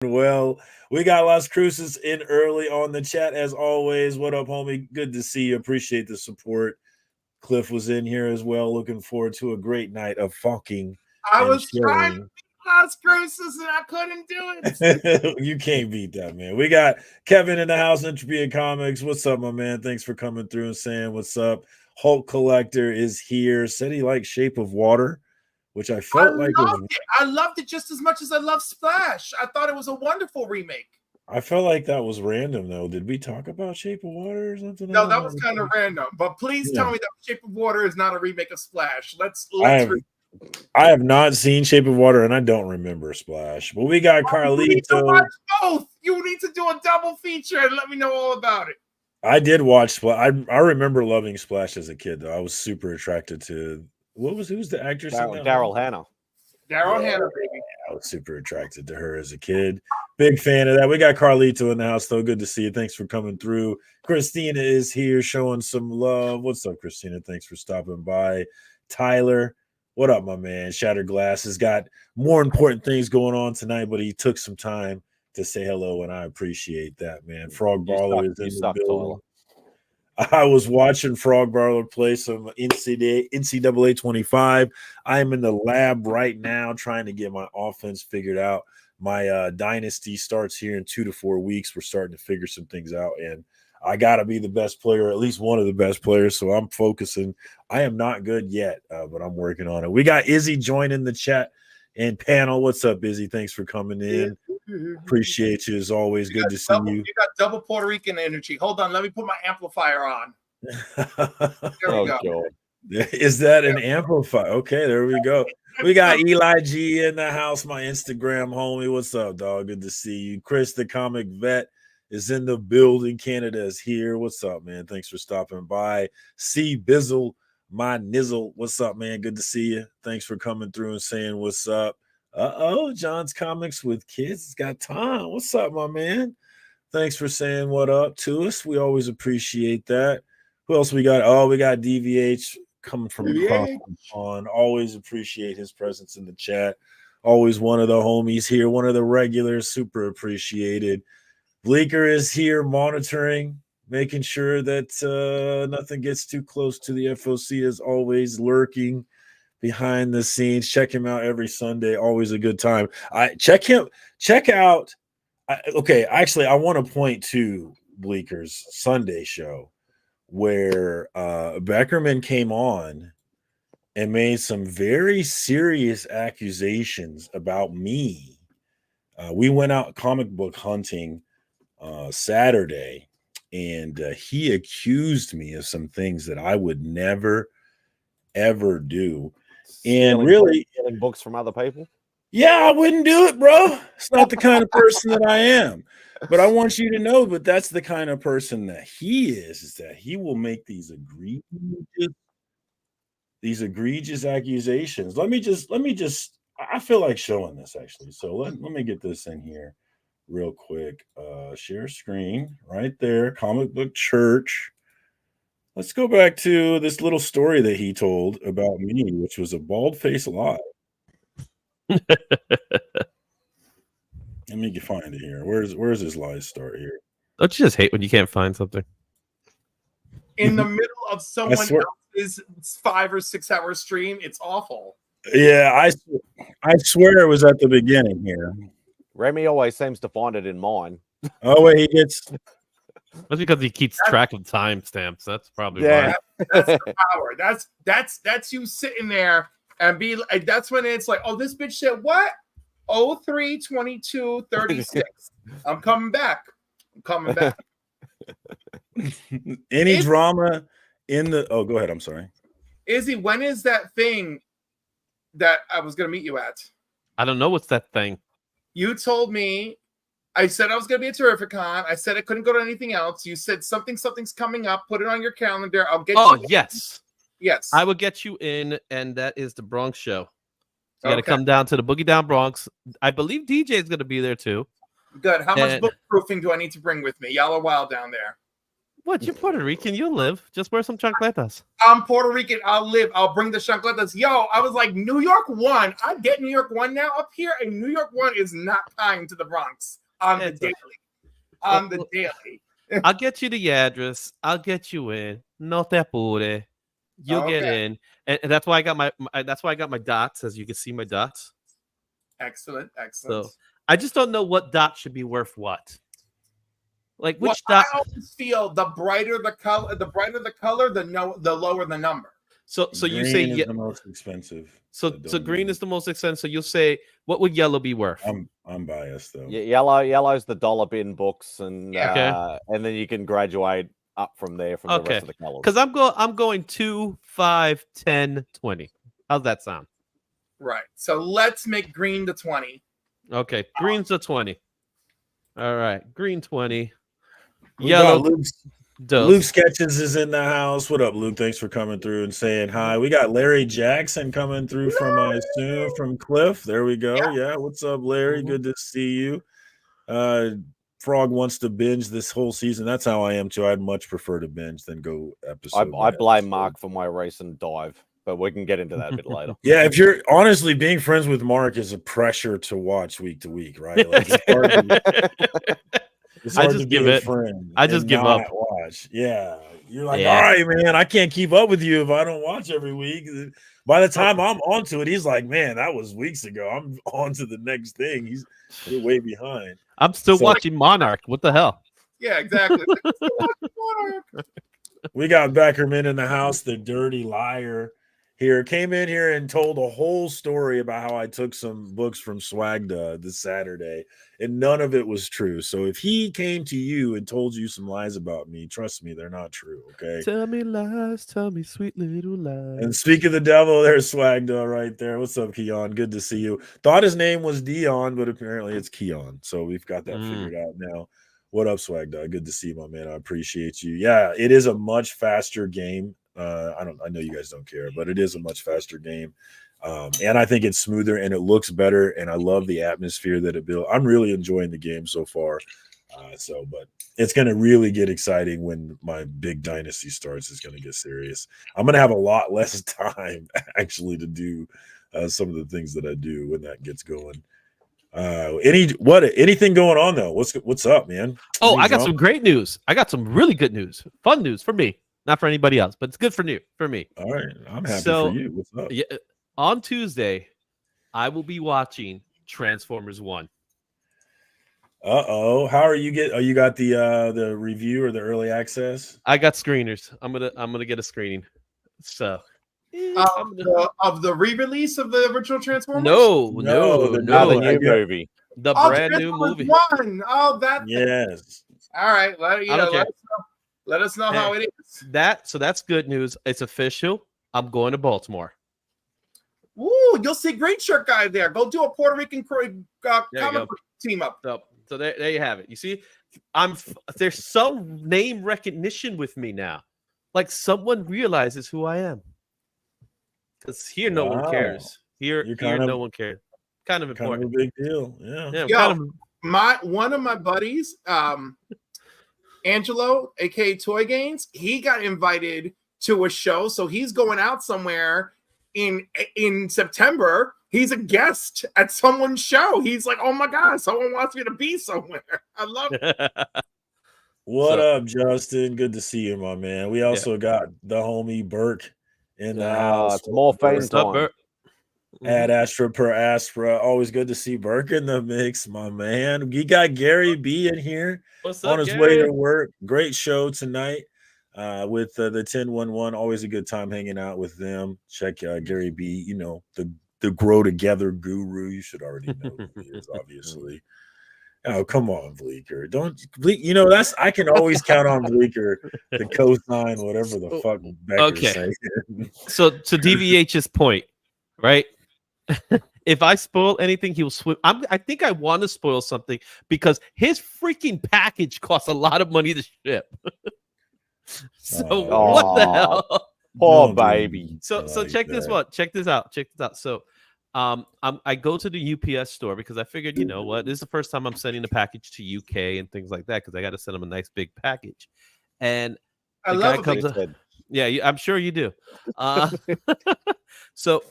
Well, we got Las Cruces in early on the chat as always. What up, homie? Good to see you. Appreciate the support. Cliff was in here as well. Looking forward to a great night of funking I and was trying to chilling. beat Las Cruces and I couldn't do it. You can't beat that, man. We got Kevin in the house, Entropy of Comics. What's up, my man? Thanks for coming through and saying what's up. Hulk Collector is here. Said he liked Shape of Water, which I felt like was. I loved it just as much as I love Splash. I thought it was a wonderful remake. I felt like that was random, though. Did we talk about Shape of Water or something? No, that was kind of random. But please tell me that Shape of Water is not a remake of Splash. I have not seen Shape of Water, and I don't remember Splash. But we got Carlito. You need to watch both. You need to do a double feature and let me know all about it. I did watch Splash. I remember loving Splash as a kid, though. I was super attracted to who's the actress? Daryl Hannah. Daryl Hannah, baby. I was super attracted to her as a kid. Big fan of that. We got Carlito in the house, though. Good to see you. Thanks for coming through. Christina is here showing some love. What's up, Christina? Thanks for stopping by. Tyler, what up, my man? Shattered Glass has got more important things going on tonight, but he took some time to say hello, and I appreciate that, man. Frog Baller is in the building. I was watching Frog Baller play some NCAA 25. I am in the lab right now trying to get my offense figured out. My dynasty starts here in 2 to 4 weeks. We're starting to figure some things out, and I got to be the best player, at least one of the best players, so I'm focusing. I am not good yet, but I'm working on it. We got Izzy joining the chat and panel. What's up, Izzy? Thanks for coming in. Appreciate you as always. Good to see you. You got double Puerto Rican energy. Hold on, let me put my amplifier on. There we go. God. Is that an amplifier? Okay, there we go. We got Eli G in the house, my Instagram homie. What's up, dog? Good to see you. Chris, the comic vet, is in the building. Canada is here. What's up, man? Thanks for stopping by. C Bizzle, my nizzle. What's up, man? Good to see you. Thanks for coming through and saying what's up. John's Comics with Kids. It's got time. What's up, my man? Thanks for saying what up to us. We always appreciate that. Who else we got? Oh, we got DVH coming from across the pond. Always appreciate his presence in the chat. Always one of the homies here, one of the regulars. Super appreciated. Bleeker is here monitoring, making sure that nothing gets too close to the FOC, as always, lurking behind the scenes. Check him out every Sunday. Always a good time. Check out. Actually, I want to point to Bleeker's Sunday show where Beckerman came on and made some very serious accusations about me. We went out comic book hunting Saturday, and he accused me of some things that I would never, ever do. And really, stealing books from other people. Yeah, I wouldn't do it, bro. It's not the kind of person that I am. But I want you to know, but that's the kind of person that he is that he will make these egregious accusations. Let me just I feel like showing this actually. So let me get this in here real quick. Share screen right there, Comic Book Church. Let's go back to this little story that he told about me, which was a bald-faced lie. Let me find it here. Where's his lie start here? Don't you just hate when you can't find something? In the middle of someone else's 5 or 6 hour stream, it's awful. Yeah, I swear it was at the beginning here. Remy always seems to find it in mine. Oh, wait, he gets... That's because he keeps track of timestamps. That's probably why. That's the power. That's you sitting there and be like, that's when it's like, oh, this bitch said what? 03/22/36. I'm coming back. Any drama in the... Oh, go ahead. I'm sorry. Izzy, when is that thing that I was going to meet you at? I don't know what's that thing. You told me, I said I was going to be at Terrificon. I said I couldn't go to anything else. You said something's coming up. Put it on your calendar. I'll get you. Oh, yes. Yes. I will get you in, and that is the Bronx show. You got to come down to the Boogie Down Bronx. I believe DJ is going to be there too. Good. How much book proofing do I need to bring with me? Y'all are wild down there. What? You're Puerto Rican. You'll live. Just wear some chancletas. I'm Puerto Rican. I'll live. I'll bring the chancletas. Yo, I was like, New York 1. I get New York 1 now up here, and New York 1 is not kind to the Bronx on the daily. On the daily. I'll get you the address. I'll get you in. No te apure. You'll get in, and that's why I got my dots. As you can see, my dots. Excellent. So I just don't know what dot should be worth what. Like which dot? I always feel the brighter the color, the lower the number. So you say is the most expensive. So green is the most expensive. So you'll say, what would yellow be worth? I'm biased though. Yeah, yellow's the dollar bin books, and and then you can graduate up from there from the rest of the colors. Because I'm going 2, 5, 10, 20. How's that sound? Right. So let's make green the 20. Okay, green's the 20. All right, green 20. We Yellow. Luke Sketches is in the house. What up, Luke? Thanks for coming through and saying hi. We got Larry Jackson coming through from, I assume, from Cliff. There we go. Yeah. What's up, Larry? Good to see you. Frog wants to binge this whole season. That's how I am too. I'd much prefer to binge than go episode. I blame Mark for my recent dive, but we can get into that a bit later. Yeah, if you're honestly being friends with Mark is a pressure to watch week to week, right? Like it's hard to be a friend. I just give up. Watch. Yeah. You're like, all right, man, I can't keep up with you if I don't watch every week. By the time I'm onto it, he's like, man, that was weeks ago. I'm on to the next thing. You're way behind. I'm still watching Monarch. What the hell? Yeah, exactly. We got Beckerman in the house, the dirty liar. Here came in here and told a whole story about how I took some books from Swagda this Saturday, and none of it was true. So if he came to you and told you some lies about me, trust me, they're not true. Okay. Tell me lies, tell me sweet little lies. And speak of the devil, there's Swagda right there. What's up, Keon? Good to see you. Thought his name was Dion, but apparently it's Keon. So we've got that figured out now. What up, Swagda? Good to see you, my man. I appreciate you. Yeah, it is a much faster game. I know you guys don't care, but it is a much faster game. And I think it's smoother and it looks better. And I love the atmosphere that it built. I'm really enjoying the game so far. But it's going to really get exciting when my big dynasty starts. It's going to get serious. I'm going to have a lot less time actually to do some of the things that I do when that gets going. Anything going on though? What's up, man? Oh, I got some great news. I got some really good news. Fun news for me. Not for anybody else, but it's good for me. All right. I'm happy for you. What's up? Yeah, on Tuesday, I will be watching Transformers 1. How are you you got the review or the early access? I got screeners. I'm gonna get a screening. So of the re-release of the original Transformers? No, the new movie. The brand new movie. Yes. All right. Let us know how it is. That's good news. It's official. I'm going to Baltimore. Ooh, you'll see great shirt guy there. Go do a Puerto Rican comic team up. So there you have it. You see, there's some name recognition with me now. Like someone realizes who I am. Because here no one cares. Here no one cares. Kind of important. Kind of a big deal. Yeah. One of my buddies, Angelo, aka Toy Gains, he got invited to a show, so he's going out somewhere in September. He's a guest at someone's show. He's like, oh my god, someone wants me to be somewhere. I love it. What up, Justin? Good to see you, my man. We also got the homie Burke in the house. It's more fame time. At Astra per Astra. Always good to see Burke in the mix, my man. We got Gary B in here. What's up, on his Gary? way to work. Great show tonight with the 1011. Always a good time hanging out with them. Check Gary B, the Grow Together guru. You should already know who he is, obviously. Oh, come on, Bleeker. That's I can always count on Bleeker to co-sign whatever the fuck Becker's saying. So to DVH's point, right? If I spoil anything, he'll swim. I think I want to spoil something because his freaking package costs a lot of money to ship. What the hell? Poor baby. So check this out. Check this out. So I go to the UPS store because I figured, you know what, this is the first time I'm sending a package to UK and things like that because I got to send them a nice big package. And I the love guy a comes big up. Yeah, I'm sure you do. So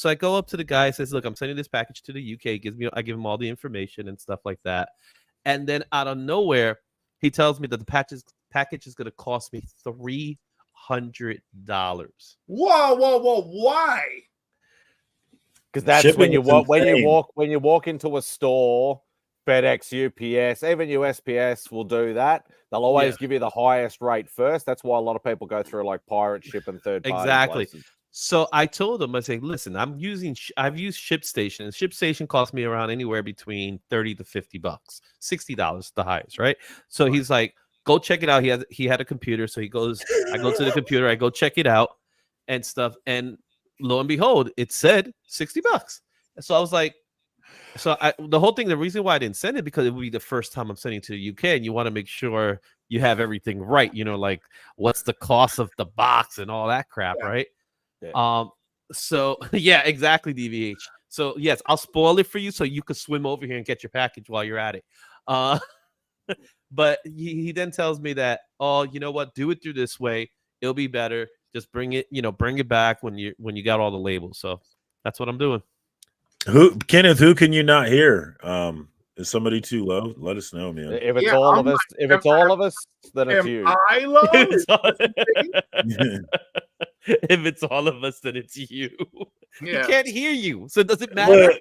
I go up to the guy, says, "Look, I'm sending this package to the UK." I give him all the information and stuff like that. And then out of nowhere, he tells me that the package is going to cost me $300. Whoa! Why? Because that's Shipping when you is when you walk into a store, FedEx, UPS, even USPS will do that. They'll always give you the highest rate first. That's why a lot of people go through like pirate ship and third party Exactly. places. So I told him, I say, listen, I've used ShipStation. And ShipStation cost me around anywhere between $30 to $50, $60 the highest, right? So he's like, go check it out. He had a computer, so he goes. I go to the computer, I go check it out and stuff, and lo and behold, it said $60. So I was like, the whole thing, the reason why I didn't send it, because it would be the first time I'm sending to the UK, and you want to make sure you have everything right. You know, like what's the cost of the box and all that crap, right? Yeah. So yeah, exactly, DVH. So yes, I'll spoil it for you so you could swim over here and get your package while you're at it. But he then tells me that, oh, you know what? Do it through this way. It'll be better. Just bring it back when you got all the labels. So that's what I'm doing. Kenneth, who can you not hear? Is somebody too low? Let us know, man. If it's all of us, then it's you. I low? If it's all of us, then it's you. Yeah. He can't hear you, so it doesn't matter.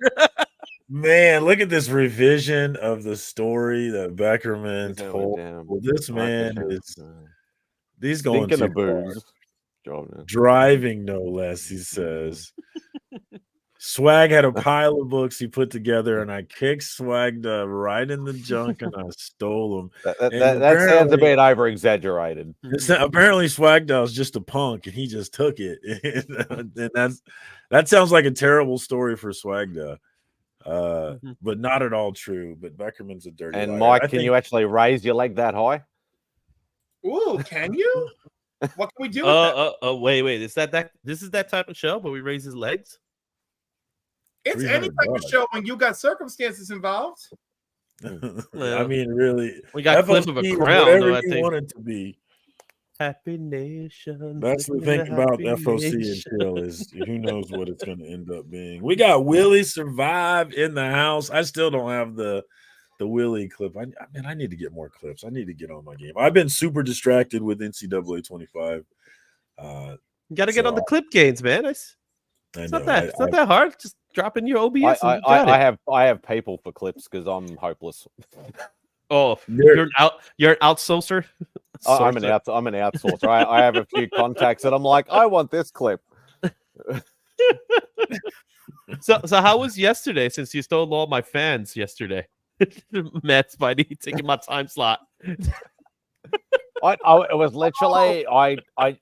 Man, look at this revision of the story that Beckerman told. Well, this man he's going to booze. Driving no less, he says. Swag had a pile of books he put together, and I kicked Swag right in the junk, and I stole them. That sounds a bit over exaggerated. Apparently, Swagdow's just a punk, and he just took it. And that sounds like a terrible story for Swagdow, but not at all true. But Beckerman's a dirty. And liar. Mike, can you actually raise your leg that high? Ooh, can you? What can we do? Wait. This is that type of show where we raise his legs? It's any type of show when you got circumstances involved. I mean, really, we got clip of a crown. Whatever I you want it to be. Happy Nation. That's the thing about FOC and Chill is who knows what it's going to end up being. We got Willie Survive in the house. I still don't have the Willie clip. I need to get more clips. I need to get on my game. I've been super distracted with NCAA 25. You got to get on the clip gains, man. It's not that hard. Just drop in your OBS. I have people for clips because I'm hopeless. Oh, you're an outsourcer. I'm an outsourcer. I have a few contacts and I'm like, I want this clip. So how was yesterday? Since you stole all my fans yesterday, Matt Spidey taking my time slot. It was literally I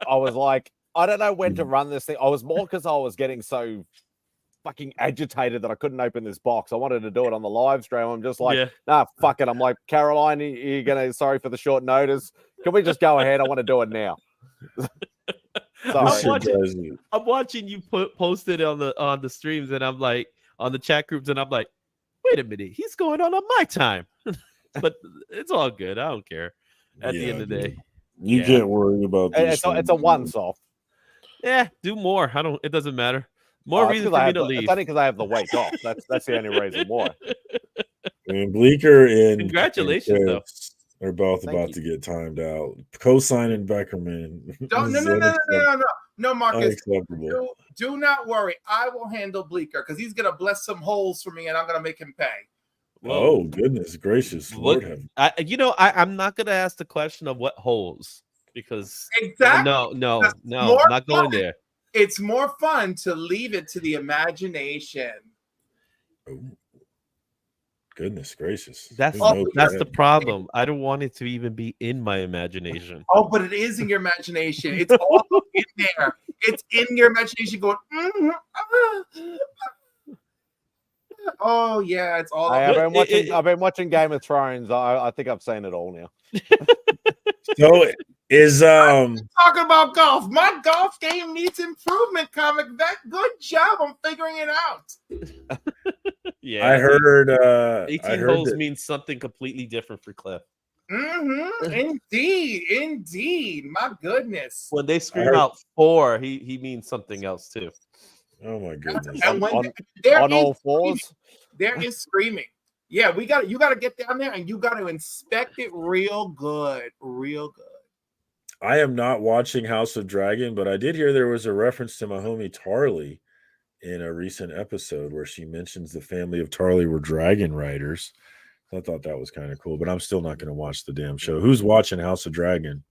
was like, I don't know when to run this thing. I was more because I was getting so fucking agitated that I couldn't open this box. I wanted to do it on the live stream. I'm just like, nah, fuck it. I'm like, Caroline, you're gonna, sorry for the short notice. Can we just go ahead? I want to do it now. I'm watching you post it on the streams, and I'm like, on the chat groups, and I'm like, wait a minute, he's going on my time. But it's all good. I don't care. At the end of the day, you can't worry about this. It's a once-off. Yeah, do more. It doesn't matter. More reason for me to leave. It's only because I have the week off. That's the only reason why. And Bleeker and congratulations, though. They're both about to get timed out. Co-signing Beckerman. No, Marcus. Do not worry. I will handle Bleeker because he's gonna bless some holes for me, and I'm gonna make him pay. Oh, goodness gracious! Lord heaven. I'm not gonna ask the question of what holes because no, I'm not going there. It's more fun to leave it to the imagination. Oh, goodness gracious! That's the problem. I don't want it to even be in my imagination. Oh, but it is in your imagination. It's all in there. It's in your imagination going. Oh yeah, it's all. I've been watching Game of Thrones. I think I've seen it all now. So is talking about golf. My golf game needs improvement, Comic Vet. Good job. I'm figuring it out. Yeah, I heard 18 holes means something completely different for Cliff. Indeed. My goodness. When they scream out 4, he means something else too. Oh my goodness. And when on there all is fours. there is screaming. Yeah, you gotta get down there and you gotta inspect it real good. I am not watching House of Dragon, but I did hear there was a reference to my homie Tarly in a recent episode where she mentions the family of Tarly were dragon riders. I thought that was kind of cool, but I'm still not going to watch the damn show. Who's watching House of Dragon?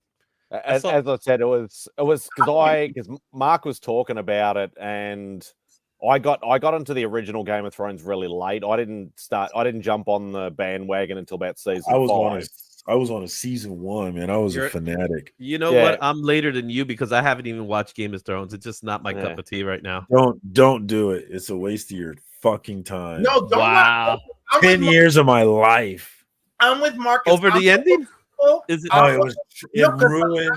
As I said, it was because Mark was talking about it, and I got into the original Game of Thrones really late. I didn't jump on the bandwagon until about season 5. I was on a season 1, man. I was a fanatic. You know what? I'm later than you because I haven't even watched Game of Thrones. It's just not my cup of tea right now. Don't do it. It's a waste of your fucking time. No, don't. Wow. 10 years of my life. I'm with Marcus. Over the ending? Is it? It ruined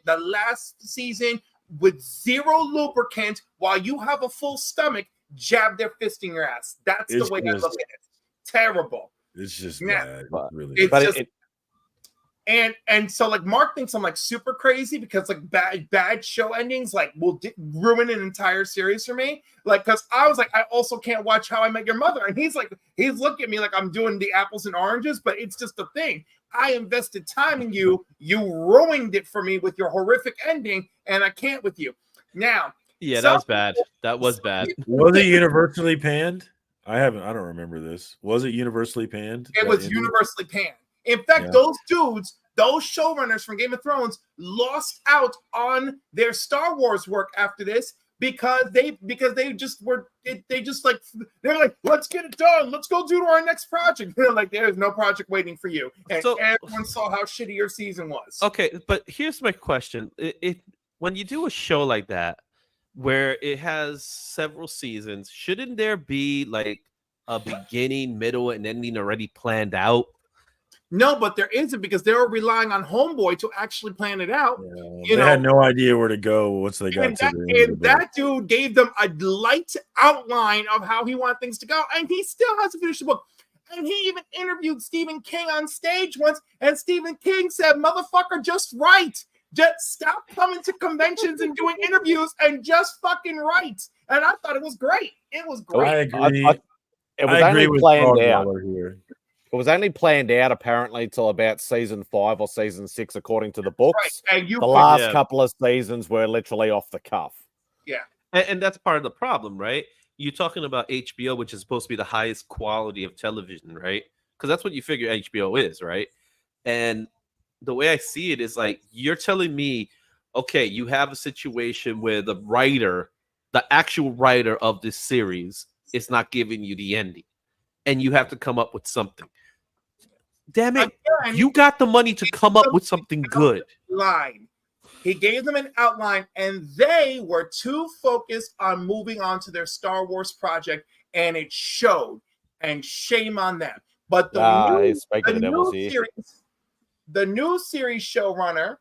the last season with zero lubricant while you have a full stomach, jab their fist in your ass. That's the way I look at it. Terrible. It's just bad. Really. And so like Mark thinks I'm like super crazy because like bad show endings like will ruin an entire series for me. Like because I was like I also can't watch How I Met Your Mother, and he's looking at me like I'm doing the apples and oranges, but it's just the thing. I invested time in you. You ruined it for me with your horrific ending, and I can't with you now. Yeah, that was bad. That was bad. Was it universally panned? I don't remember this. Was it universally panned? It was universally panned. In fact, those showrunners from Game of Thrones lost out on their Star Wars work after this because they're like, let's get it done. Let's go do our next project. They're like, there's no project waiting for you. And everyone saw how shitty your season was. Okay, but here's my question. When you do a show like that, where it has several seasons, shouldn't there be like a beginning, middle, and ending already planned out? No, but there isn't because they were relying on Homeboy to actually plan it out. Yeah, they had no idea where to go once they got to the end. And that dude gave them a light outline of how he wanted things to go, and he still hasn't finished the book. And he even interviewed Stephen King on stage once, and Stephen King said, "Motherfucker, just write. Just stop coming to conventions and doing interviews and just fucking write." And I thought it was great. It was great. I agree. It was only planned out. It was only planned out apparently till about season 5 or season 6, according to the books. Right. The last couple of seasons were literally off the cuff. Yeah, and that's part of the problem, right? You're talking about HBO, which is supposed to be the highest quality of television, right? Because that's what you figure HBO is, right? And the way I see it is like you're telling me, okay, you have a situation where the actual writer of this series is not giving you the ending, and you have to come up with something. Damn it. Again, you got the money to come up with something good. He gave them an outline, and they were too focused on moving on to their Star Wars project, and it showed. And shame on them. But the new series showrunner,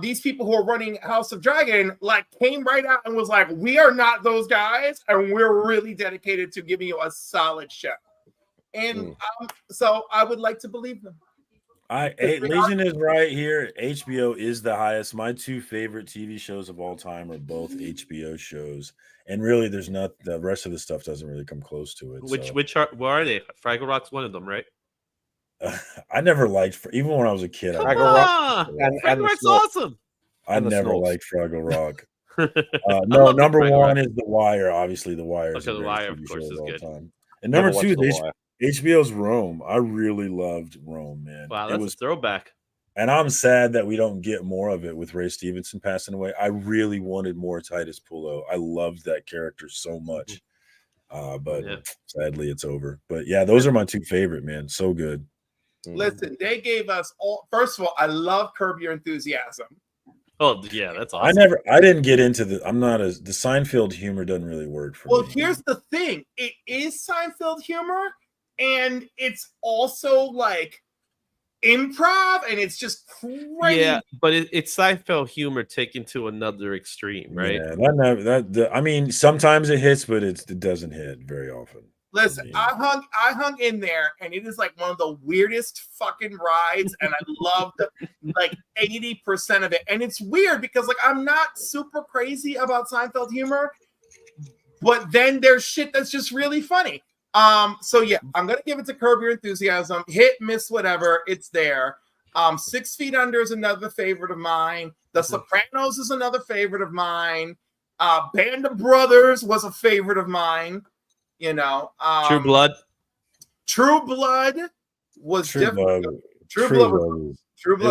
these people who are running House of Dragon, like came right out and was like, "We are not those guys, and we're really dedicated to giving you a solid show." And so I would like to believe them. Legion is right here. HBO is the highest. My two favorite TV shows of all time are both HBO shows, and really, there's not the rest of the stuff doesn't really come close to it. Where are they? Fraggle Rock's one of them, right? I never liked, even when I was a kid. Fraggle Rock's awesome. I never liked Fraggle Rock. No, number one is The Wire. Obviously, The Wire. The Wire, of course, is good. And number two is HBO's Rome. I really loved Rome, man. Wow, that's a throwback. And I'm sad that we don't get more of it with Ray Stevenson passing away. I really wanted more Titus Pullo. I loved that character so much. But sadly, it's over. But yeah, those are my two favorite, man. So good. Listen, they gave us all. First of all, I love Curb Your Enthusiasm. Oh yeah, that's awesome. I didn't get into the Seinfeld humor doesn't really work for me. Well, here's the thing. It is Seinfeld humor, and it's also like improv, and it's just crazy. Yeah, but it's Seinfeld humor taken to another extreme, right? Yeah, I mean, sometimes it hits, but it doesn't hit very often. Listen, I hung in there, and it is like one of the weirdest fucking rides, and I loved like 80% of it. And it's weird because like I'm not super crazy about Seinfeld humor, but then there's shit that's just really funny. So yeah, I'm gonna give it to Curb Your Enthusiasm. Hit, miss, whatever, it's there. 6 Feet Under is another favorite of mine. The Sopranos is another favorite of mine. Band of Brothers was a favorite of mine. You know, True Blood. True Blood was different. True Blood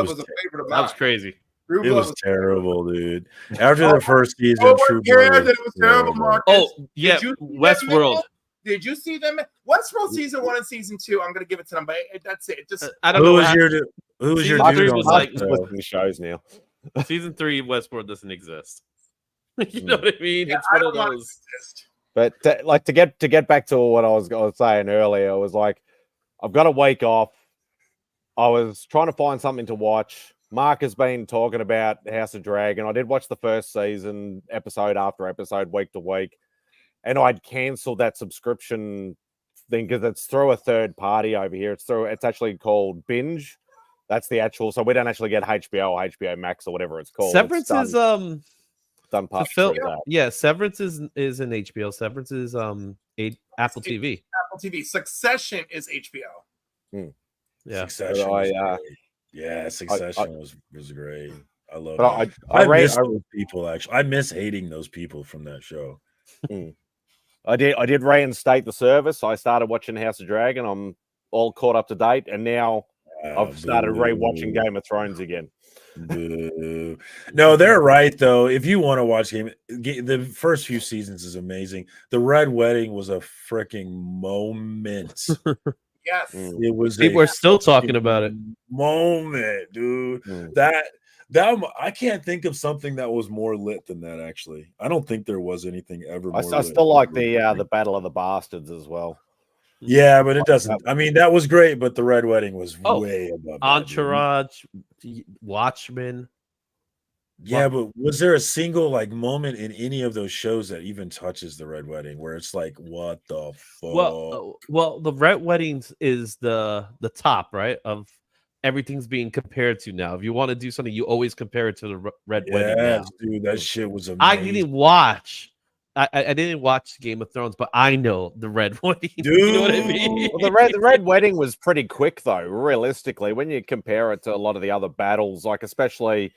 was a favorite of mine. That was crazy. It was terrible, dude. After the first season, True Blood it was terrible, Marcus. Oh yeah, Westworld. Did you see them? Westworld season 1 and season 2. I'm gonna give it to them, but that's it. Just I don't know. Who was your Season dude 3 on was that like show? The shows now. Season 3 Westworld doesn't exist. You know what I mean? Yeah, It's one of those. But to get back to what I was saying earlier, it was like I've got a week off. I was trying to find something to watch. Mark has been talking about House of Dragon. I did watch the first season, episode after episode, week to week, and I'd cancelled that subscription thing because it's through a third party over here. It's actually called Binge. That's the actual. So we don't actually get HBO or HBO Max or whatever it's called. Severance is done part through that. Yeah, Severance is an HBO. Severance is Apple TV. Apple TV. Succession is HBO. Yeah. Succession. Succession was great. I love it. I miss those people actually. I miss hating those people from that show. I did reinstate the service. I started watching House of Dragon. I'm all caught up to date, and now I've started rewatching Game of Thrones again. No, they're right though. If you want to watch the first few seasons is amazing. The Red Wedding was a freaking moment. Yes, it was. People are still talking about it. Moment, dude. That I can't think of something that was more lit than that. Actually, I don't think there was anything ever. I still like the Battle of the Bastards as well. Yeah, but it doesn't. I mean, that was great, but the Red Wedding was way above. Entourage, Watchmen. Yeah, but was there a single like moment in any of those shows that even touches the Red Wedding where it's like, what the fuck? Well, the Red Weddings is the top, right? Of everything's being compared to now. If you want to do something, you always compare it to the Red Wedding. Yes, dude, that shit was amazing. I didn't watch. I didn't watch Game of Thrones, but I know the Red Wedding. Dude. You know what I mean? Well, the Red Wedding was pretty quick, though. Realistically, when you compare it to a lot of the other battles, like especially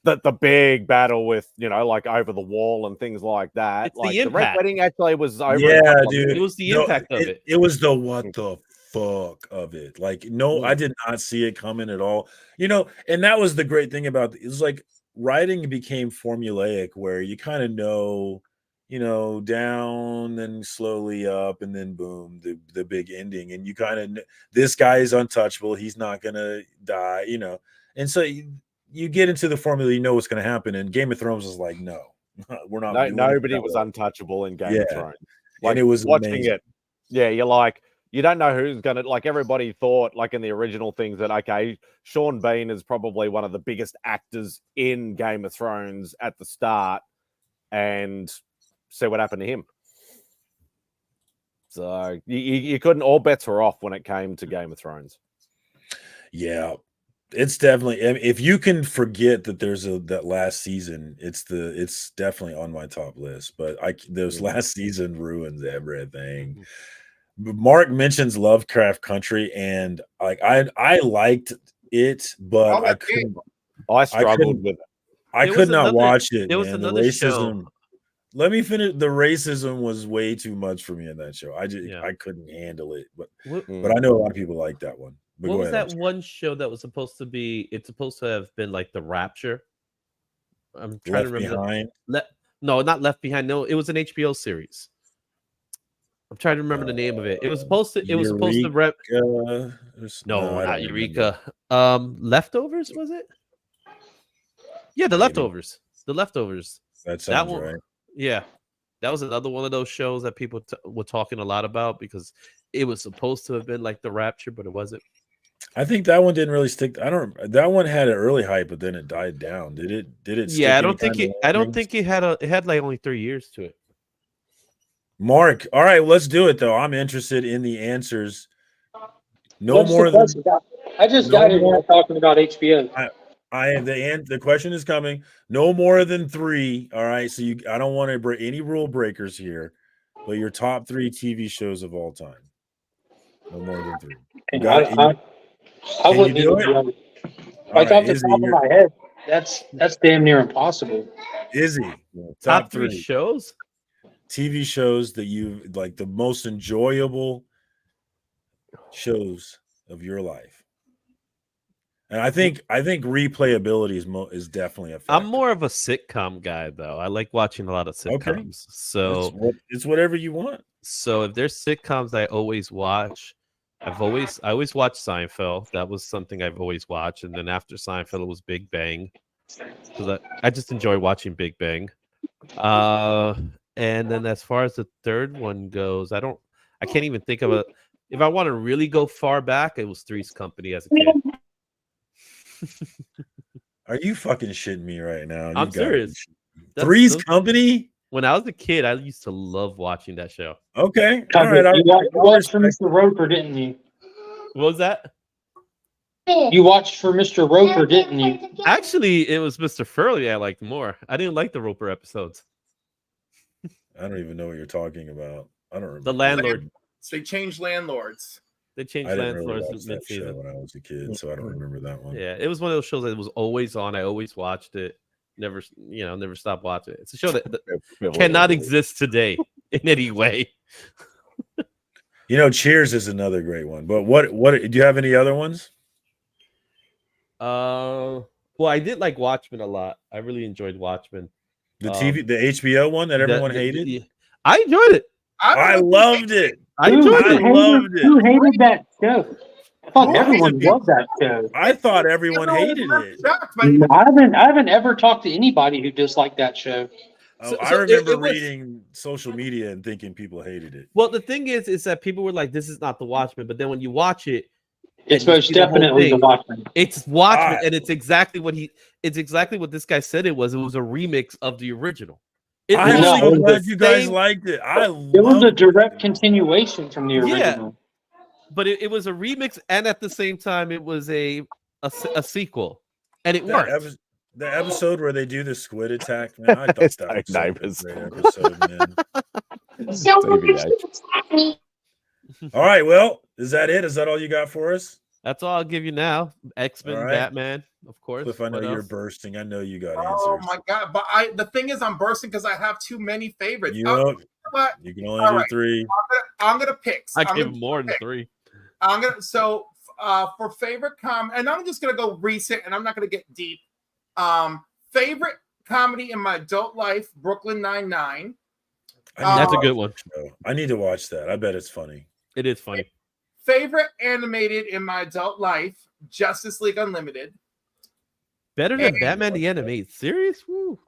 the big battle with like over the wall and things like that. It's like the Red Wedding actually was over. Yeah, dude. It was the impact of it. It was the what the fuck of it. Like, no, I did not see it coming at all. And that was the great thing about it. It was like writing became formulaic, where you kind of know. Down, then slowly up, and then boom, the big ending. And you kind of, this guy is untouchable. He's not going to die, And so you get into the formula, you know what's going to happen. And Game of Thrones was like, no, we're not. Nobody was untouchable in Game of Thrones. Like, and it was watching amazing. it. Yeah, you're like, you don't know who's going to, like everybody thought, like in the original things that, okay, Sean Bean is probably one of the biggest actors in Game of Thrones at the start. And see what happened to him. So you couldn't. All bets were off when it came to Game of Thrones. Yeah, it's definitely. If you can forget that there's that last season, it's definitely on my top list. But those last season ruins everything. Mark mentions Lovecraft Country, and like I liked it, but I couldn't. I struggled with it. I could not watch it. There was another show. Let me finish. The racism was way too much for me in that show. I couldn't handle it. But I know a lot of people like that one. But what was that one show that was supposed to be? It's supposed to have been like The Rapture. I'm trying to remember. Behind? No, not Left Behind. No, it was an HBO series. I'm trying to remember the name of it. It was supposed to. No, not Eureka. Leftovers, was it? Yeah, The Leftovers. The Leftovers. That sounds one, right. Yeah, that was another one of those shows that people were talking a lot about because it was supposed to have been like The Rapture, but it wasn't. I think that one didn't really stick. That one had an early hype, but then it died down. Did it? Yeah, I don't think it had like only 3 years to it. Mark. All right, let's do it though. I'm interested in the answers. No What's more the than question? I just no got here. more. You're talking about HBO. The question is coming. No more than 3. All right. So I don't want to break any rule breakers here, but your top 3 TV shows of all time. No more than 3. You And got it. I Can you wouldn't do even it? be able. All Like right, off the Izzy. top of my head, that's damn near impossible. Izzy. Top 3 shows. TV shows that you like, the most enjoyable shows of your life. And I think replayability is definitely a factor. I'm more of a sitcom guy, though. I like watching a lot of sitcoms. Okay. So it's whatever you want. So if there's sitcoms I always watch, I always watch Seinfeld. That was something I've always watched. And then after Seinfeld, it was Big Bang. So I just enjoy watching Big Bang. And then as far as the third one goes, I can't even think of if I want to really go far back, it was Three's Company as a kid. Are you fucking shitting me right now? I'm serious. Three's Company? When I was a kid, I used to love watching that show. Okay. All right. You watched for Mr. Roper, didn't you? What was that? You watched for Mr. Roper, didn't you? Actually, it was Mr. Furley I liked more. I didn't like the Roper episodes. I don't even know what you're talking about. I don't remember. The Landlord. So they changed landlords. They changed I didn't Landlords really watch that show mid-season when I was a kid, so I don't remember that one. Yeah, it was one of those shows that was always on. I always watched it. Never stopped watching it. It's a show that cannot exist today in any way. Cheers is another great one. But what do you have any other ones? Well, I did like Watchmen a lot. I really enjoyed Watchmen. The HBO one that everyone hated? I enjoyed it. I loved it. I enjoyed it. Loved it. Who hated that show? I thought everyone loved that show. I thought everyone hated it. I haven't ever talked to anybody who disliked that show. I remember reading social media and thinking people hated it. Well, the thing is that people were like, "This is not the Watchmen," but then when you watch it, it's most definitely the Watchmen. It's Watchmen, and it's exactly what this guy said it was. It was a remix of the original. I'm so glad you guys liked it. It was a direct continuation from the original. Yeah, but it was a remix, and at the same time, it was a sequel, and it worked. The episode where they do the squid attack, man, I thought that was a great episode, man. All right, well, is that it? Is that all you got for us? That's all I'll give you now. X-Men, right. Batman, of course. Cliff, I know you're bursting. I know you got answers. Oh my god! But the thing is, I'm bursting because I have too many favorites. You can only do 3. I'm gonna pick. I give more than 3. For favorite and I'm just gonna go recent, and I'm not gonna get deep. Favorite comedy in my adult life: Brooklyn Nine-Nine. That's a good one. I need to watch that. I bet it's funny. It is funny. Favorite animated in my adult life: Justice League Unlimited. Better than Batman the Animated Series? Woo.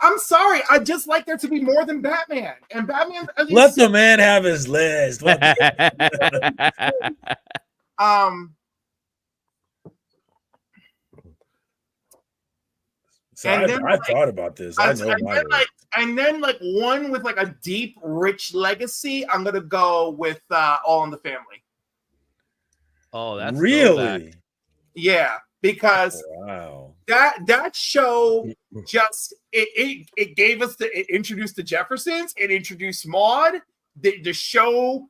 I'm sorry. I just like there to be more than Batman. And Batman. Let the man have his list. So I thought about this. And then one with a deep, rich legacy. I'm gonna go with All in the Family. Oh, that's really? Yeah, because that show just it gave us it introduced the Jeffersons. It introduced Maude. The show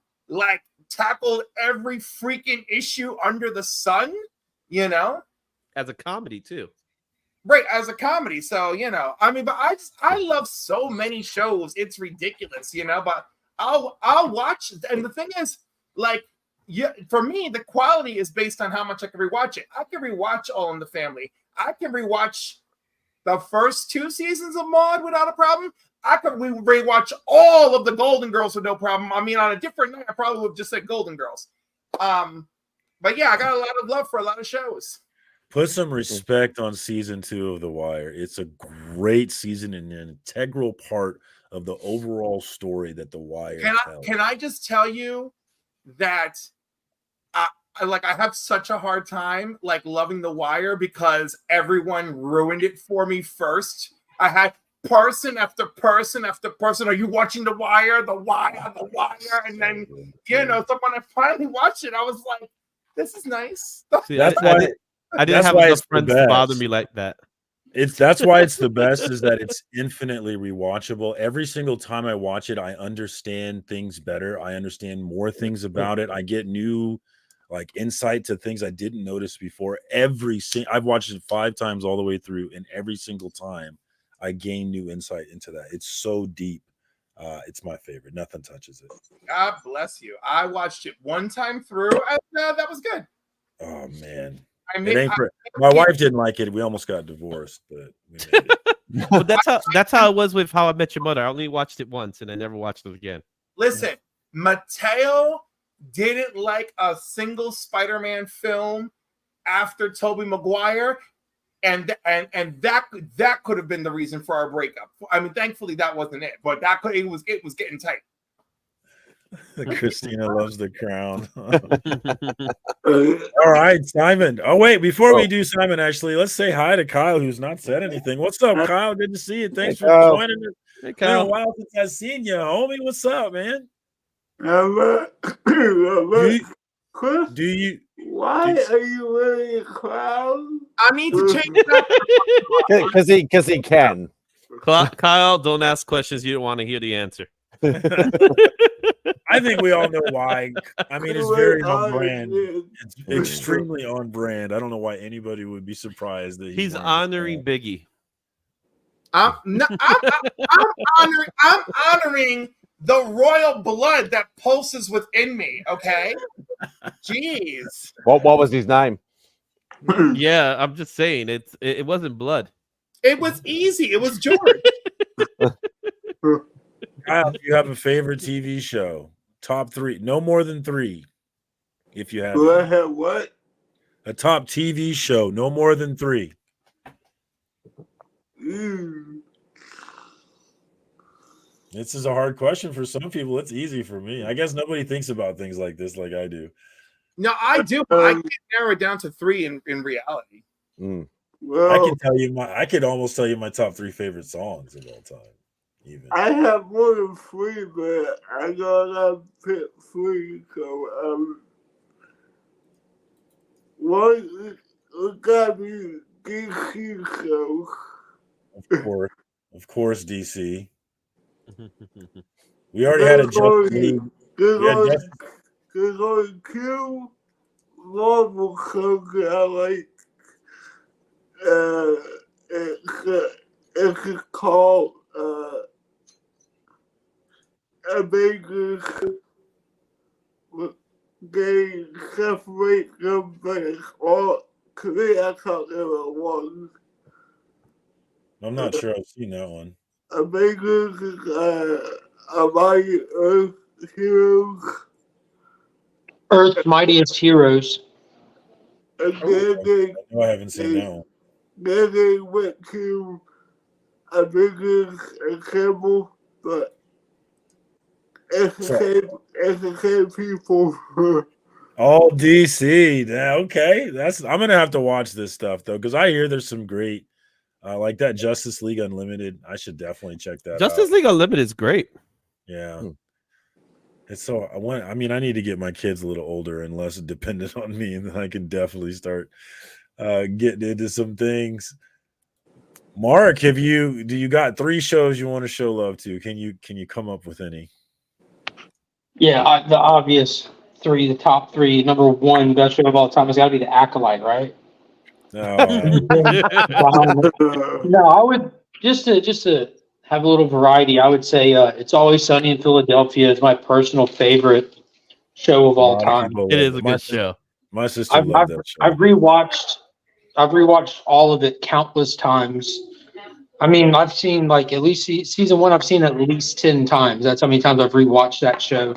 tackled every freaking issue under the sun. As a comedy too. Right, as a comedy. So, but I love so many shows. It's ridiculous, but I'll watch. And the thing is, for me, the quality is based on how much I can rewatch it. I can rewatch All in the Family. I can rewatch the first 2 seasons of Maude without a problem. I could rewatch all of the Golden Girls with no problem. I mean, on a different night, I probably would have just said Golden Girls. But yeah, I got a lot of love for a lot of shows. Put some respect on season 2 of The Wire. It's a great season and an integral part of the overall story that The Wire tells. Can I just tell you that I have such a hard time loving The Wire because everyone ruined it for me first. person after person after person. Are you watching The Wire? The Wire, The Wire, and then someone I finally watched it. I was like, this is nice. See, That's I why. didn't That's have why enough it's the friends to bother best. me like that. That's why it's the best, is that it's infinitely rewatchable. Every single time I watch it, I understand things better. I understand more things about it. I get new like insight to things I didn't notice before. I've watched it 5 times all the way through, and every single time I gain new insight into that. It's so deep. It's my favorite. Nothing touches it. God bless you. I watched it one time through, and that was good. Oh man. My My wife didn't like it. We almost got divorced, but we made it. But that's how it was with How I Met Your Mother. I only watched it once and I never watched it again. Listen, Mateo didn't like a single Spider-Man film after Tobey Maguire, and that could have been the reason for our breakup. I mean, thankfully that wasn't it, but it was getting tight. Christina loves The Crown. All right, Simon. Oh, wait, before we do Simon, actually, let's say hi to Kyle, who's not said anything. What's up, Kyle? Good to see you. Thanks for joining us. Hey, It's been a Kyle. while since I've seen you, homie. What's up, man? Do you Why are you wearing a crown? I need to change that. Because he can. Kyle, don't ask questions you don't want to hear the answer. I think we all know why. I mean, it's very on brand. It's extremely on brand. I don't know why anybody would be surprised that He's honoring Biggie. I'm honoring the royal blood that pulses within me. Okay, jeez. What was his name? Yeah, I'm just saying it wasn't blood. It was easy. It was George. Kyle, do you have a favorite TV show? Top 3, no more than 3. If you have Do I have what? a top TV show, no more than 3. This is a hard question for some people. It's easy for me. I guess nobody thinks about things like this like I do. No, I do. But I can narrow it down to 3 in reality. Well, I could almost tell you my top 3 favorite songs of all time. Even I have more than 3, but I gotta pick 3. So, one gotta be DC show. of course, DC. We already had a Justice League. There's only 2 Marvel shows that I like. It's called Avengers. They separate them, but it's all to me. I thought there were one. I'm not sure I've seen that one. Avengers is Mighty Earth Heroes. Earth's Mightiest Heroes. And then I haven't seen that one. then they went to Avengers Assemble, but it's the same people. All DC. Yeah, okay. I'm gonna have to watch this stuff though, because I hear there's some great like that Justice League Unlimited. I should definitely check that out. Justice League Unlimited is great. Yeah. It's so I need to get my kids a little older and less dependent on me, and then I can definitely start getting into some things. Mark, do you got 3 shows you want to show love to? Can you come up with any? Yeah, the obvious 3, the top 3. Number 1 best show of all time has got to be The Acolyte, right? No, No, I would just to have a little variety. I would say It's Always Sunny in Philadelphia is my personal favorite show of all time. It is a good show. My sister loved that show. I've rewatched all of it countless times. I mean, I've seen like at least season 1. I've seen at least 10 times. That's how many times I've rewatched that show.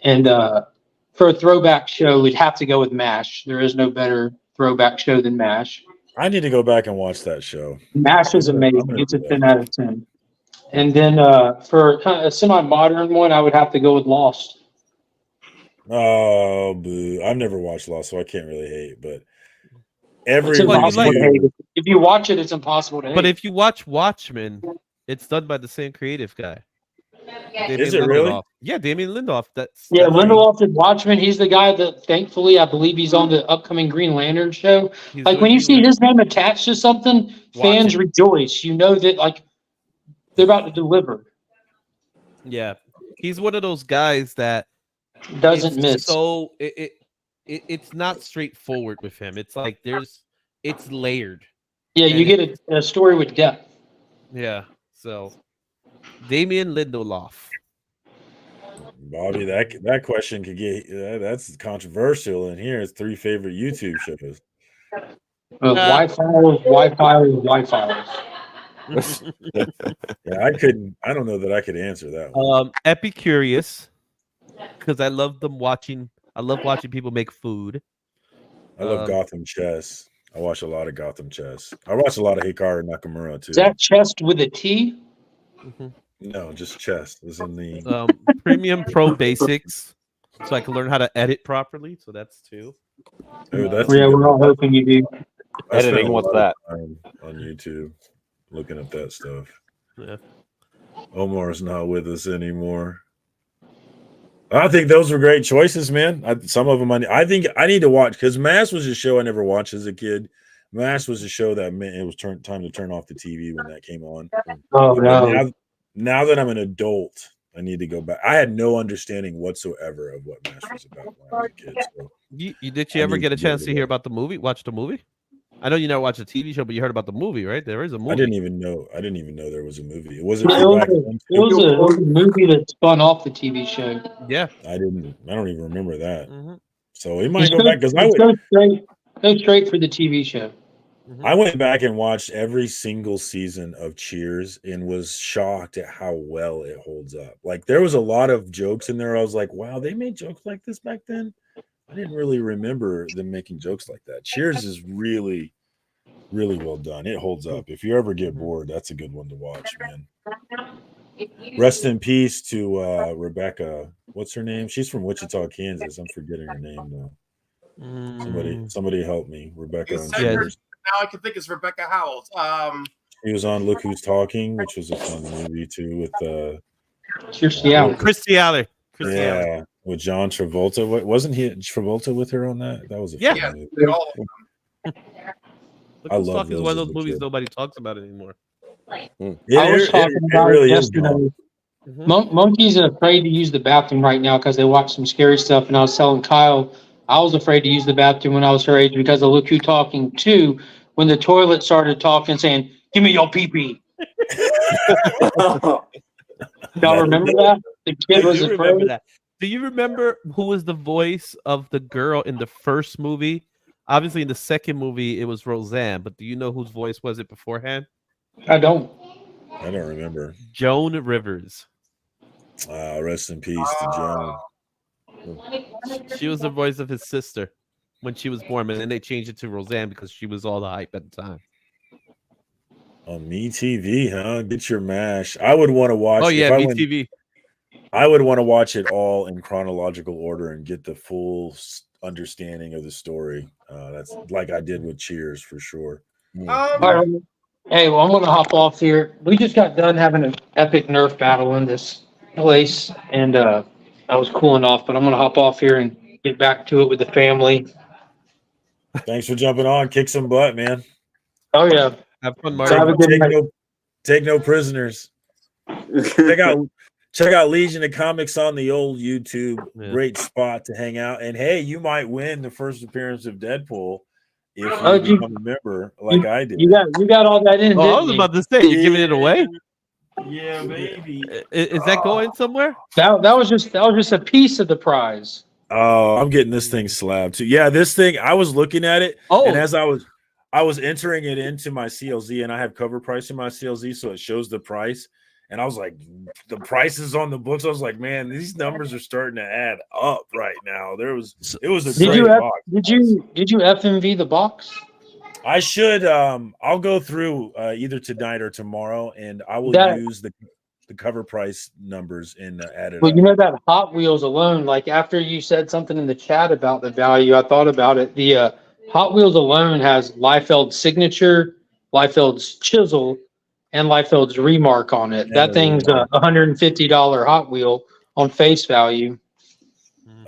And for a throwback show, we'd have to go with MASH. There is no better throwback show than MASH. I need to go back and watch that show. MASH is amazing. It's a 10 out of 10. And then for kind of a semi-modern one, I would have to go with Lost. Oh, boo. I've never watched Lost, so I can't really hate, but every It's Well, you impossible like- to hate. If you watch it, it's impossible to hate. But if you watch Watchmen, it's done by the same creative guy. Is it really? Lindelof. Yeah, Damien Lindelof. That's Lindelof did Watchmen. He's the guy that, thankfully, I believe he's on the upcoming Green Lantern show. He's Like doing when you Green see Lantern. his name attached to something, Watch fans it. rejoice. You know that like they're about to deliver. Yeah, he's one of those guys that Doesn't it's miss. So it's not straightforward with him. It's like it's layered. Yeah, you and get a story with depth. Yeah. So Damien Lindelof. Bobby, that question could get that's controversial in here. It's 3 favorite YouTube shows. Wi-Fi. Yeah, I don't know that I could answer that one. Epicurious, because I love watching people make food. I love Gotham Chess. I watch a lot of Gotham Chess. I watch a lot of Hikaru Nakamura too. Is that chest with a T? No, just chess. Is in the Premium Pro Basics, so I can learn how to edit properly. So that's 2. Oh, that's We're all hoping you do. I spent Editing, a what's lot that? of time on YouTube looking at that stuff. Yeah. Omar's not with us anymore. I think those were great choices, man. Some of them I think I need to watch because MASH was a show I never watched as a kid. MASH was a show that meant it was time to turn off the TV when that came on. Oh But no. now that I'm an adult, I need to go back. I had no understanding whatsoever of what MASH was about when I was a kid. So Did you ever get a chance to hear about the movie? Watch the movie? I know you never watched the TV show, but you heard about the movie, right? There is a movie. I didn't even know there was a movie. Was it It was a movie that spun off the TV show. Yeah. I don't even remember that. Mm-hmm. So we might go back because I would go straight for the TV show. I went back and watched every single season of Cheers and was shocked at how well it holds up. Like there was a lot of jokes in there. I was like, wow, they made jokes like this back then. I didn't really remember them making jokes like that. Cheers is really, really well done. It holds up. If you ever get bored, that's a good one to watch, man. Rest in peace to Rebecca. What's her name? She's from Wichita, Kansas. I'm forgetting her name now. Somebody help me. Rebecca. Now I can think it's Rebecca Howell. He was on Look Who's Talking, which was a fun movie too with Kirstie Alley. Christy Alley. Yeah, with John Travolta. Wasn't he Travolta with her on that? That was a fun movie. I love is one of those movies nobody talks about anymore. I was talking about it yesterday. Monkey's afraid to use the bathroom right now because they watch some scary stuff. And I was telling Kyle, I was afraid to use the bathroom when I was her age because of Look Who Talking too. When the toilet started talking, saying, "Give me your pee-pee." Y'all remember that? The kid was afraid. Do you remember who was the voice of the girl in the first movie? Obviously, in the second movie, it was Roseanne. But do you know whose voice was it beforehand? I don't remember. Joan Rivers. Rest in peace to Joan. She was the voice of his sister when she was born, and then they changed it to Roseanne because she was all the hype at the time. On MeTV, huh? Get your MASH. I would want to watch. Oh yeah, MeTV. I would want to watch it all in chronological order and get the full understanding of the story. That's like I did with Cheers for sure. Hey, well, I'm going to hop off here. We just got done having an epic Nerf battle in this place, and I was cooling off, but I'm going to hop off here and get back to it with the family. Thanks for jumping on. Kick some butt, man. Oh, yeah. Have fun, Marty. Take no prisoners. Check out Legion of Comics on the old YouTube. Yeah. Great spot to hang out. And hey, you might win the first appearance of Deadpool if you become a member like I did. You got all that in. I was about to say, you're giving it away. Yeah, baby. Is that going somewhere? That was just a piece of the prize. Oh, I'm getting this thing slabbed too. Yeah, this thing. I was looking at it, and as I was entering it into my CLZ, and I have cover price in my CLZ, so it shows the price. And I was like, the prices on the books. I was like, man, these numbers are starting to add up right now. It was a great box. Did you FMV the box? I should. I'll go through either tonight or tomorrow, and I will use the cover price numbers and add it. Well, you know that Hot Wheels alone. Like after you said something in the chat about the value, I thought about it. The Hot Wheels alone has Liefeld's signature, Liefeld's chisel, and Liefeld's remark on it. That thing's a $150 Hot Wheel on face value.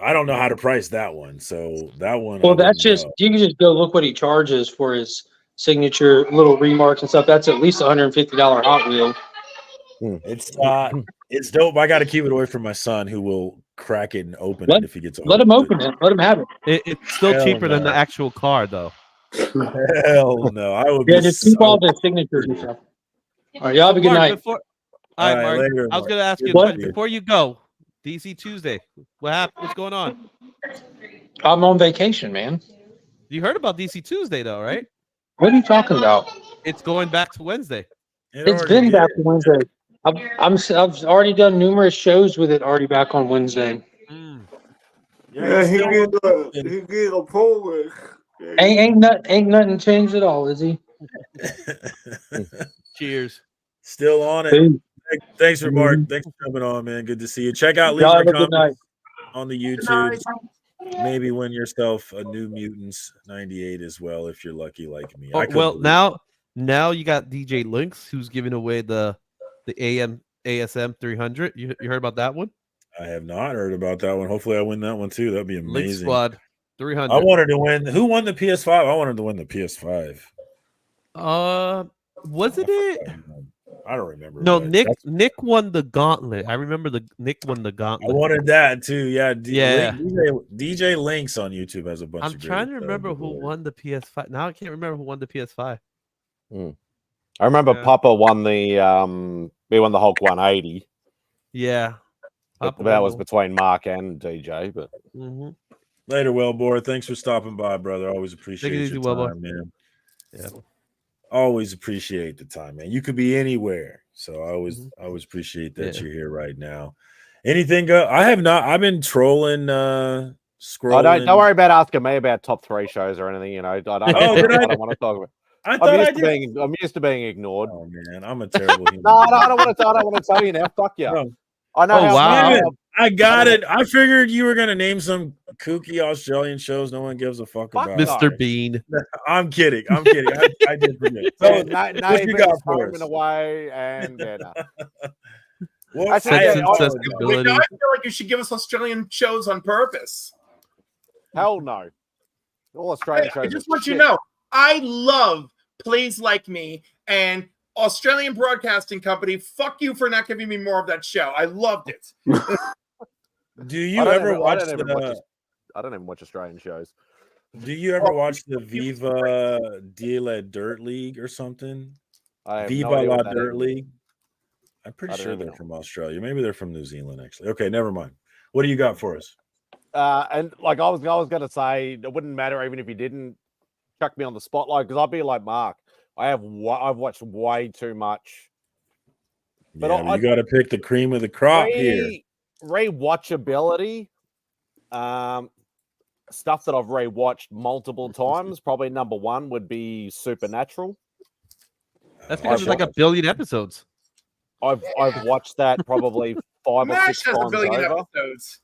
I don't know how to price that one, so that one. Well, I that's wouldn't just know. you can just go look what he charges for his signature little remarks and stuff. That's at least $150 Hot Wheel. It's dope. I got to keep it away from my son, who will crack it and open Let, it if he gets. let him open it. Let him have it. It's still Hell cheaper than no. the actual car, though. Hell no! I would Yeah, be. just keep all the signatures and stuff. All right, y'all have a good Mark, night. All right, Mark. later, I was Mark. going to ask you a What? question before you go. DC Tuesday. What happened? What's going on? I'm on vacation, man. You heard about DC Tuesday, though, right? What are you talking about? It's going back to Wednesday. It's been back to Wednesday. I've already done numerous shows with it already back on Wednesday. Yeah, he get a Polish. Ain't nothing changed at all, is he? Cheers. Still on it. Peace. Thanks for Mark. Thanks for coming on, man. Good to see you. Check out Y'all have Legion a good night. Comics on the YouTube. Maybe win yourself a New Mutants 98 as well if you're lucky like me. I Well, couldn't now you got DJ Lynx, who's giving away the ASM 300. You heard about that one? I have not heard about that one. Hopefully I win that one too. That'd be Lynx amazing. Squad 300. I wanted to win. Who won the PS5? I wanted to win the PS5. Wasn't it? I don't remember. No, but Nick won the gauntlet. I remember Nick won the I gauntlet. wanted that too. Yeah. Yeah. DJ Links on YouTube has a bunch. I'm of trying to great remember stuff. who won the PS5. Now I can't remember who won the PS5. I remember Yeah. Papa won the we won the Hulk 180. Yeah. But that was between Mark and DJ. But Later, Wellbore. Thanks for stopping by, brother. Always appreciate Take it easy, your Wellbore. time, man. Yeah. Always appreciate the time, man. You could be anywhere, so I always appreciate that you're here right now. Anything go? I have not. I've been trolling, scrolling. Don't worry about asking me about top 3 shows or anything. You know, I don't want to talk about. I'm used to being ignored. Oh man, I'm a terrible human. No, I don't want to tell you now. Fuck you. No. I know. Wow. I got it. I figured you were gonna name some kooky Australian shows no one gives a fuck about. Mr. Bean. I'm kidding. I did forget. So, what you got for us? Away and What? Accessibility. I feel like you should give us Australian shows on purpose. Hell no. All Australian shows. I just want you to know, I love Plays Like Me and Australian Broadcasting Company. Fuck you for not giving me more of that show. I loved it. Do you ever watch I don't even watch Australian shows. Do you ever watch the Viva de la Dirt League or something? Viva la Dirt League. I'm pretty sure they're from Australia. Maybe they're from New Zealand, actually. Okay, never mind. What do you got for us? And like I was going to say, it wouldn't matter even if you didn't chuck me on the spotlight because I'd be like Mark. I've watched way too much. But you got to pick the cream of the crop here. Rewatchability, stuff that I've rewatched multiple times. Probably number 1 would be Supernatural. That's because it's like a billion episodes. I've watched that probably 5 or 6 times over. Episodes.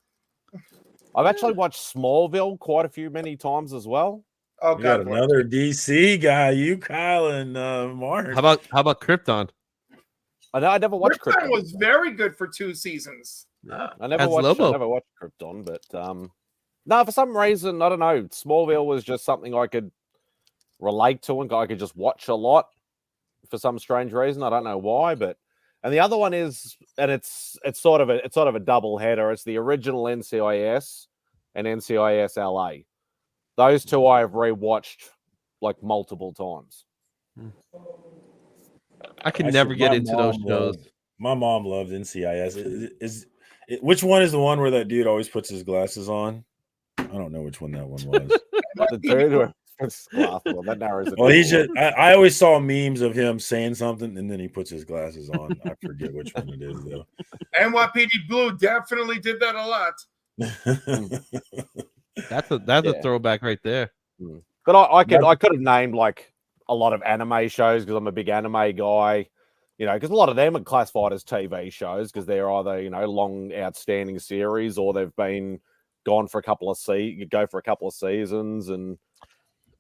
I've actually watched Smallville quite a times as well. Oh, you got another DC guy, you, Kyle, and Mark. How about Krypton? I never watched Krypton. Was very good for 2 seasons. I never watched Krypton, but no, for some reason, I don't know. Smallville was just something I could relate to and I could just watch a lot for some strange reason. I don't know why, and the other one is, and it's sort of a double header. It's the original NCIS and NCIS LA. Those 2 I have rewatched like multiple times. I can never get into those shows. My mom loved NCIS. Which one is the one where that dude always puts his glasses on? I don't know which one that one was. The dude who puts glasses on, that narrows it. Well, I always saw memes of him saying something and then he puts his glasses on. I forget which one it is though. NYPD Blue definitely did that a lot. That's a throwback right there. But I could have named like a lot of anime shows because I'm a big anime guy. You know, because a lot of them are classified as TV shows because they're either, long outstanding series or they've been gone for a couple of seasons. And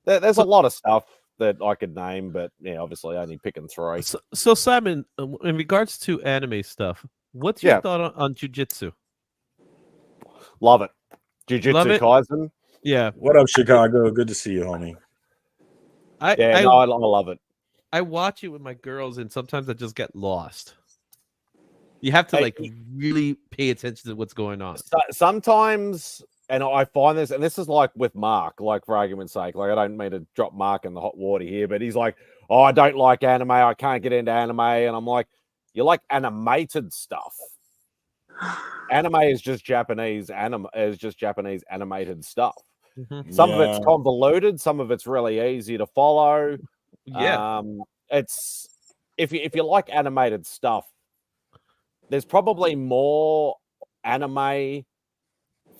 There's a lot of stuff that I could name, but yeah, obviously only picking 3. So Simon, in regards to anime stuff, what's your thought on jujitsu? Love it. Love Jujutsu it? Kaisen. Yeah, What up, Chicago? Good to see you, homie. I love it. I watch it with my girls, and sometimes I just get lost. You have to really pay attention to what's going on. Sometimes, and I find this, and this is like with Mark, like for argument's sake, like I don't mean to drop Mark in the hot water here, but he's like, "Oh, I don't like anime. I can't get into anime," and I'm like, "You like animated stuff? Anime is just Japanese Japanese animated stuff. Mhm. Some of it's convoluted, some of it's really easy to follow. Yeah, It's if you like animated stuff, there's probably more anime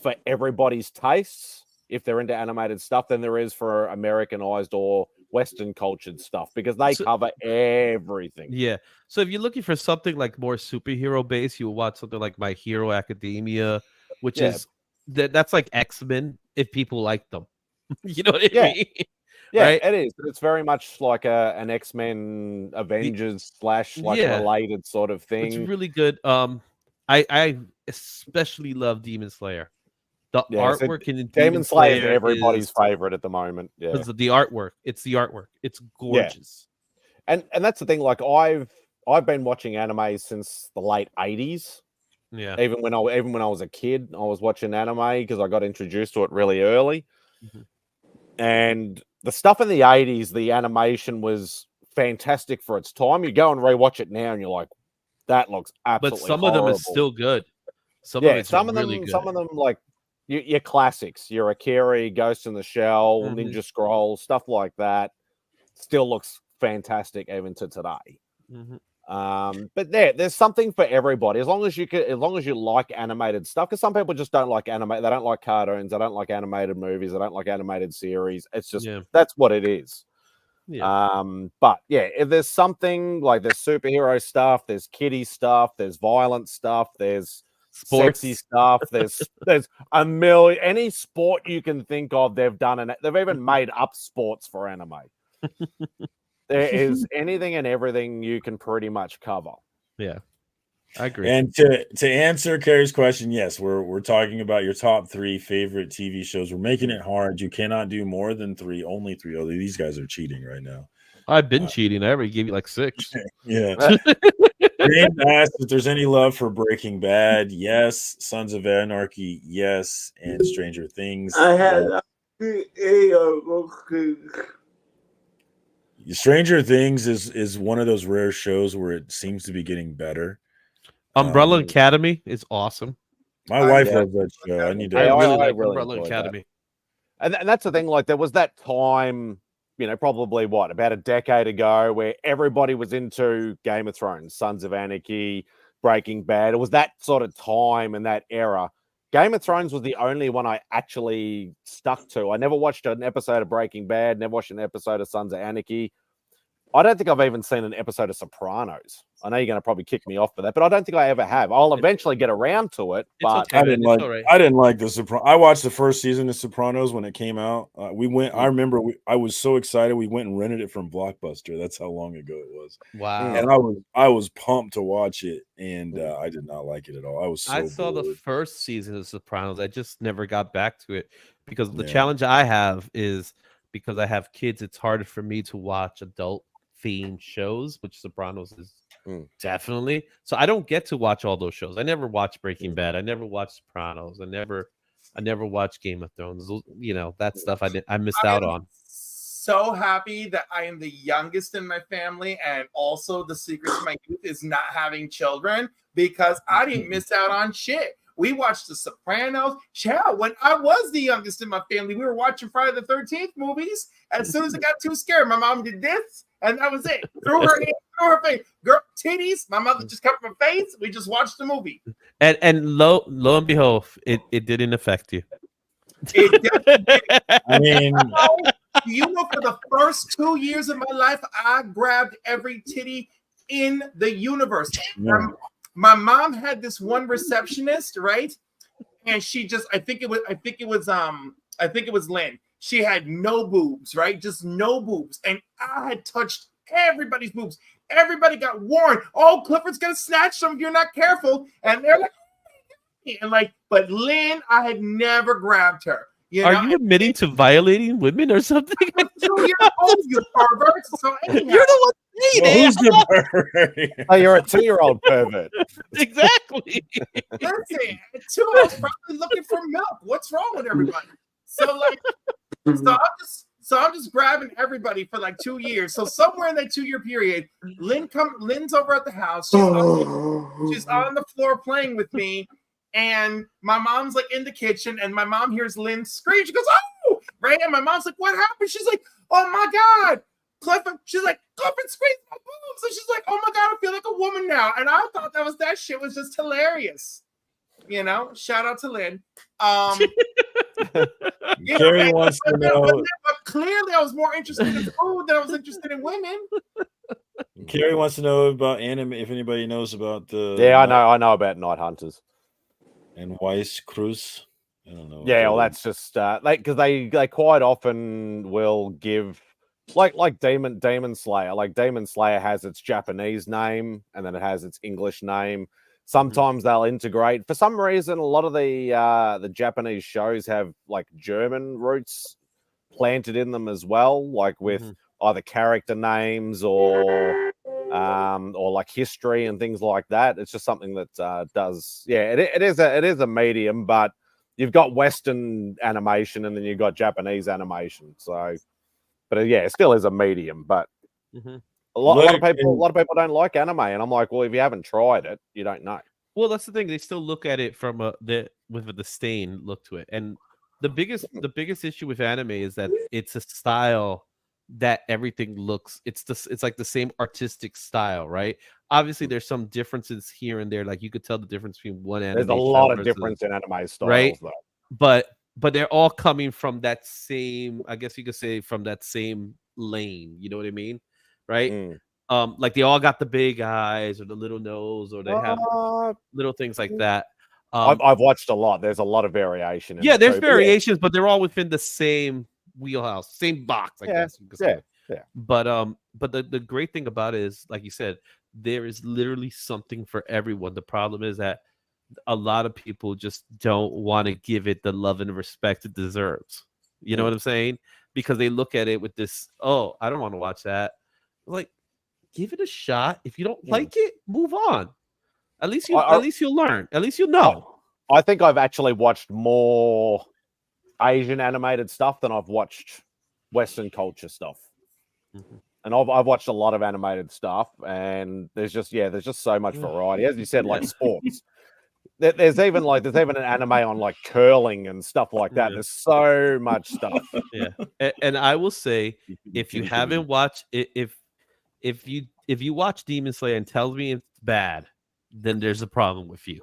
for everybody's tastes if they're into animated stuff than there is for Americanized or Western cultured stuff because they cover everything. Yeah. So if you're looking for something like more superhero based, you'll watch something like My Hero Academia, which is that's like X-Men if people like them. You know what I mean? Yeah, Right? it is. It's very much like an X-Men Avengers / related sort of thing. It's really good. I especially love Demon Slayer. The artwork in Demon Slayer is everybody's favorite at the moment. Yeah, because of the artwork. It's the artwork. It's gorgeous. And that's the thing. Like I've been watching anime since the late 80s. Yeah. Even when I was a kid, I was watching anime because I got introduced to it really early. Mhm. And the stuff in the 80s, the animation was fantastic for its time. You go and rewatch it now and you're like, that looks absolutely But some horrible. of them is still good. Some of them like your classics, your Akira, Ghost in the Shell, Ninja Scroll, stuff like that still looks fantastic even to today. But there's something for everybody as long as you like animated stuff. Because some people just don't like anime. They don't like cartoons. They don't like animated movies. They don't like animated series. It's just that's what it is. Yeah. But yeah, if there's something like there's superhero stuff, there's kiddie stuff, there's violent stuff, there's sexy stuff, there's a million any sport you can think of. They've done and they've even made up sports for anime. There is anything and everything you can pretty much cover. Yeah, I agree. And to answer Carrie's question, yes, we're talking about your top 3 favorite TV shows. We're making it hard. You cannot do more than 3, only 3. Oh, these guys are cheating right now. I've been cheating. I already gave you like 6. Yeah. James asked if there's any love for Breaking Bad. Yes. Sons of Anarchy. Yes. And Stranger Things. I had Stranger Things is one of those rare shows where it seems to be getting better. Umbrella Academy is awesome. My wife loves that show. I need to. I really like Umbrella Academy. And that's the thing. Like there was that time, probably about a decade ago, where everybody was into Game of Thrones, Sons of Anarchy, Breaking Bad. It was that sort of time and that era. Game of Thrones was the only one I actually stuck to. I never watched an episode of Breaking Bad, never watched an episode of Sons of Anarchy. I don't think I've even seen an episode of Sopranos. I know you're going to probably kick me off for that, but I don't think I ever have. I'll eventually get around to it, but I didn't like the Sopranos. I watched the first season of Sopranos when it came out. I remember I was so excited. We went and rented it from Blockbuster. That's how long ago it was. Wow. And I was pumped to watch it, and I did not like it at all. I saw the first season of Sopranos. I just never got back to it because the challenge I have is because I have kids. It's harder for me to watch adult themed shows, which Sopranos is definitely. So I don't get to watch all those shows. I never watched Breaking Bad. I never watched Sopranos. I never watched Game of Thrones. That stuff I missed out on. So happy that I am the youngest in my family, and also the secret to my youth is not having children, because I didn't miss out on shit. We watched The Sopranos. Child, when I was the youngest in my family, we were watching Friday the 13th movies. As soon as I got too scared, my mom did this, and that was it. Threw her hand, threw her face. Girl, titties. My mother just covered my face. We just watched the movie. And lo and behold, it didn't affect you. It definitely did. I mean, for the first 2 years of my life, I grabbed every titty in the universe. Yeah. My mom had this one receptionist, right? And she just, I think it was Lynn. She had no boobs, right? Just no boobs. And I had touched everybody's boobs. Everybody got warned. Oh, Clifford's gonna snatch them if you're not careful. And they're like, and like, but Lynn, I had never grabbed her. Are you admitting to violating women or something? I'm 2 years old, you pervert. So anyhow, You're the one saying Who's the pervert? Oh, you're a 2-year-old pervert. Exactly. listen, at 2, I was probably looking for milk. What's wrong with everybody? So like, so I'm just grabbing everybody for like 2 years. So somewhere in that 2-year period, Lynn's over at the house. She's on the floor playing with me. And my mom's like in the kitchen, and my mom hears Lynn scream. She goes, "Oh!" Right? And my mom's like, "What happened?" She's like, "Oh my God, Clifford." She's like, "Clifford screamed my boobs." And she's like, "Oh my God, I feel like a woman now." And I thought that shit was just hilarious. You know, shout out to Lynn. Carrie wants to know. But clearly, I was more interested in food than I was interested in women. Carrie wants to know about anime. If anybody knows about the I know about Night Hunters and Weiss Cruz. I don't know. Yeah, well, that's just because they quite often will give like Demon Slayer. Like Demon Slayer has its Japanese name and then it has its English name. Sometimes they'll integrate. For some reason, a lot of the Japanese shows have like German roots planted in them as well, like with either character names or like history and things like that. It's just something that does. Yeah, it is a medium, but you've got Western animation and then you've got Japanese animation. So, but yeah, it still is a medium. But a lot of people don't like anime, and I'm like, well, if you haven't tried it, you don't know. Well, that's the thing. They still look at it from with a disdain look to it, and the biggest issue with anime is that it's a style that everything looks. It's like the same artistic style, right? Obviously, there's some differences here and there. Like you could tell the difference between one anime. There's a lot of difference in anime styles, right? Though. But they're all coming from that same. I guess you could say from that same lane. You know what I mean, right? Like they all got the big eyes or the little nose, or they have little things like that. I've watched a lot. There's a lot of variation. Yeah, there's variations, but they're all within the same wheelhouse, same box, I guess you could say. Yeah. But the great thing about it is, like you said, there is literally something for everyone. The problem is that a lot of people just don't want to give it the love and respect it deserves. You know what I'm saying? Because they look at it with this, oh, I don't want to watch that. Like, give it a shot. If you don't like it, move on. At least you'll learn. At least you'll know. I think I've actually watched more Asian animated stuff than I've watched Western culture stuff. And I've watched a lot of animated stuff, and there's just so much variety. As you said, like sports. There's even an anime on like curling and stuff like that. There's so much stuff. Yeah. And I will say, if you haven't watched it, if you watch Demon Slayer and tell me it's bad, then there's a problem with you.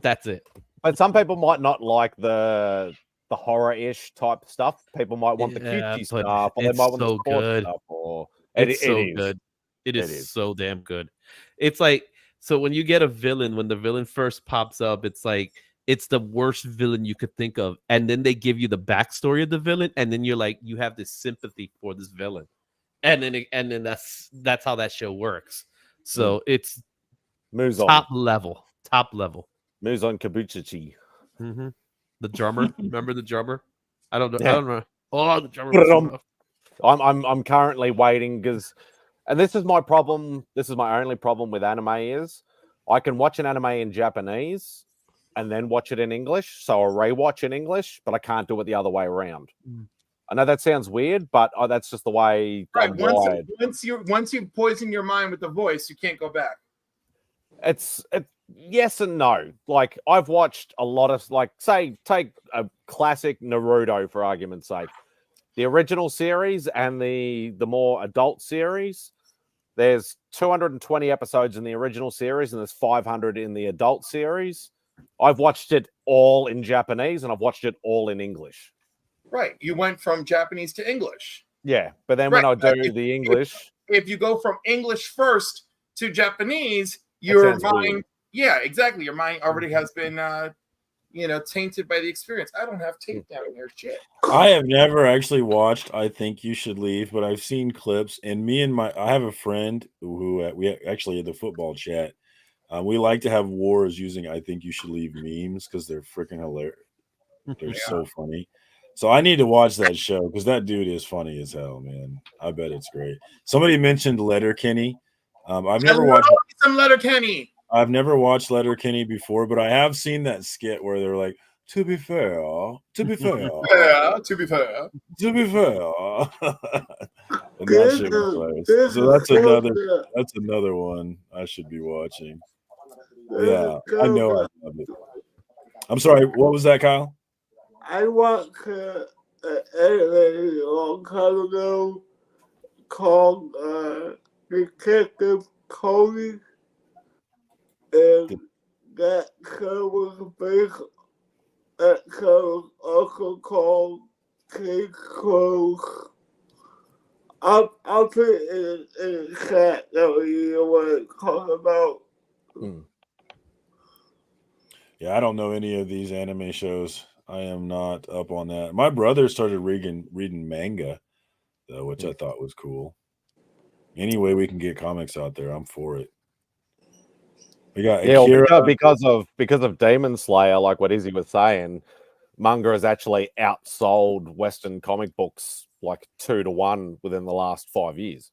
That's it. But some people might not like the horror-ish type stuff. People might want the cutesy stuff, or they might want the sports stuff. Or it's so good. It is so damn good. It's like, so when you get a villain, when the villain first pops up, it's like it's the worst villain you could think of, and then they give you the backstory of the villain, and then you're like, you have this sympathy for this villain. And then that's how that show works. So it's Muzon. top level. Muzon Kabuchichi. The drummer. Remember the drummer? I don't know. I don't know. Oh, the drummer. I'm currently waiting because, and this is my problem. This is my only problem with anime is I can watch an anime in Japanese and then watch it in English. So I rewatch in English, but I can't do it the other way around. I know that sounds weird, but that's just the way I'm wired. Once you poison your mind with the voice, you can't go back. It's yes and no. Like I've watched a lot of, like, say, take a classic Naruto for argument's sake. The original series and the more adult series, there's 220 episodes in the original series and there's 500 in the adult series. I've watched it all in Japanese and I've watched it all in English. Right. You went from Japanese to English. Yeah. But then when I do the English... If you go from English first to Japanese, your mind... Weird. Yeah, exactly. Your mind already has been tainted by the experience. I don't have tape down here. Shit. I have never actually watched I Think You Should Leave, but I've seen clips. And I have a friend who we actually had the football chat. We like to have wars using I Think You Should Leave memes because they're freaking hilarious. They're so funny. So I need to watch that show because that dude is funny as hell, man. I bet it's great. Somebody mentioned Letterkenny. I've never watched some Letterkenny. I've never watched Letterkenny before, but I have seen that skit where they're like, to be fair, to be fair. to be fair. And that shit was hilarious. So that's another one I should be watching. Yeah, I know I love it. I'm sorry, what was that, Kyle? I watched an anime a long time ago called Detective Conan, and that show was based. That show was also called Case Closed. I'll put it in the chat that you know what it's talking about. Yeah, I don't know any of these anime shows. I am not up on that. My brother started reading manga, though, which I thought was cool. Any way we can get comics out there, I'm for it. We got Akira. because of Demon Slayer, like what Izzy was saying, manga has actually outsold Western comic books like 2-1 within the last 5 years.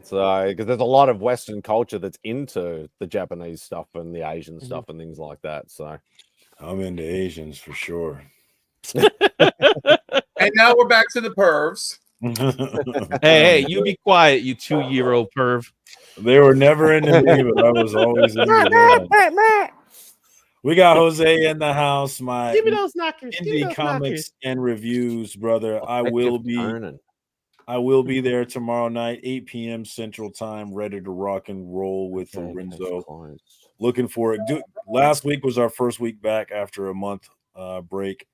So, because there's a lot of Western culture that's into the Japanese stuff and the Asian stuff and things like that. So, I'm into Asians for sure. And now we're back to the pervs. Hey, you be quiet, you 2-year-old perv. They were never into me, but I was always into them. We got Jose in the house. My Give me those knockers. indie comics and reviews, brother. I will be there tomorrow night, 8 p.m. Central Time, ready to rock and roll with Lorenzo. Looking for it. Last week was our first week back after a month break,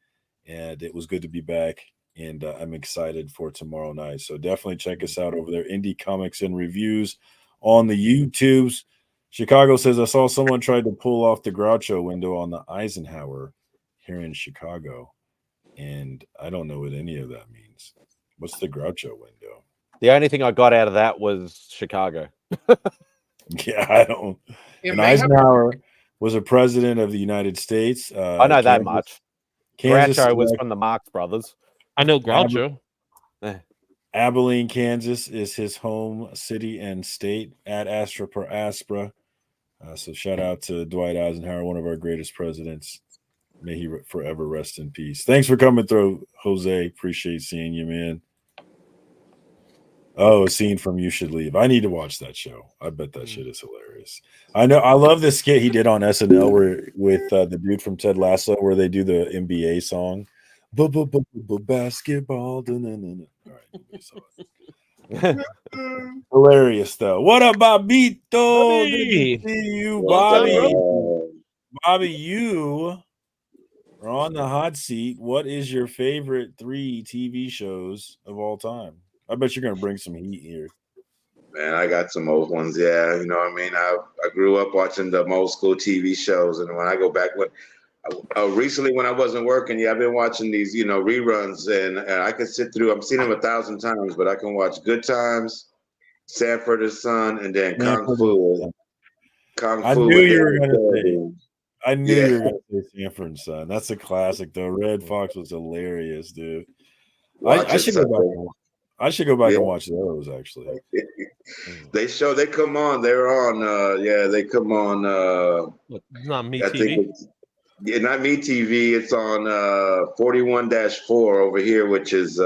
and it was good to be back. And I'm excited for tomorrow night. So definitely check us out over there. Indie Comics and Reviews on the YouTubes. Chicago says, I saw someone tried to pull off the Groucho window on the Eisenhower here in Chicago. And I don't know what any of that means. What's the Groucho window? The only thing I got out of that was Chicago. Yeah, I don't. And Eisenhower was a president of the United States. I know that much. Groucho was from the Marx Brothers. I know Groucho. Abilene, Kansas is his home city and state. At Astra per Aspera. So shout out to Dwight Eisenhower, one of our greatest presidents. May he forever rest in peace. Thanks for coming through, Jose. Appreciate seeing you, man. Oh, a scene from You Should Leave. I need to watch that show. I bet that shit is hilarious. I know. I love the skit he did on SNL with the dude from Ted Lasso, where they do the NBA song. Basketball. All right. Hilarious though. What up, Bobito? Good to see you, Bobby. Bobby, you are on the hot seat. What is your favorite 3 TV shows of all time? I bet you're gonna bring some heat here. Man, I got some old ones. Yeah, you know what I mean. I grew up watching the old school TV shows, and when I go back, recently when I wasn't working, I've been watching these, reruns, and I can sit through. I've seen them 1,000 times, but I can watch Good Times, Sanford and Son, and then Kung Fu. I knew you were gonna say Sanford and Son. That's a classic, though. Red Fox was hilarious, dude. I should go back. I should go back and watch those. Actually, they come on. They're on. They come on. It's not Me TV. Not Me TV. It's on 41-4 over here, which is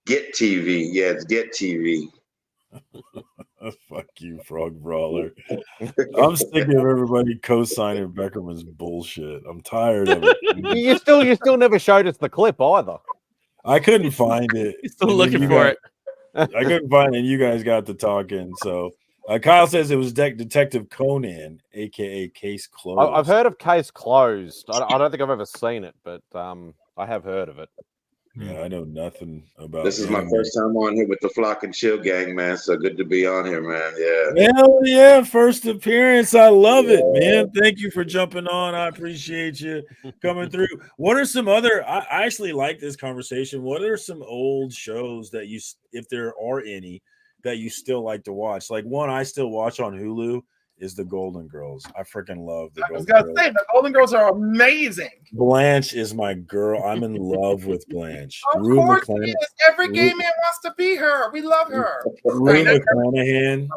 Get TV. Yeah, it's Get TV. Fuck you, Frog Brawler. I'm sick of everybody co-signing Beckerman's bullshit. I'm tired of it. You still never showed us the clip either. I couldn't find it. He's still looking for it. I couldn't find it. And you guys got to talking. So Kyle says it was Detective Conan, aka Case Closed. I've heard of Case Closed. I don't think I've ever seen it, but I have heard of it. Yeah, I know nothing about. This is my first time on here with the Floc and Chill gang, man. So good to be on here, man. Yeah. Hell yeah, first appearance. I love it, man. Thank you for jumping on. I appreciate you coming through. What are some other? I actually like this conversation. What are some old shows that you, if there are any, that you still like to watch? Like one I still watch on Hulu is the Golden Girls. I freaking love the Golden Girls. I was gonna say the Golden Girls are amazing. Blanche is my girl. I'm in love with Blanche. Of course, it is. Every gay man wants to be her. We love her. Rue McClanahan.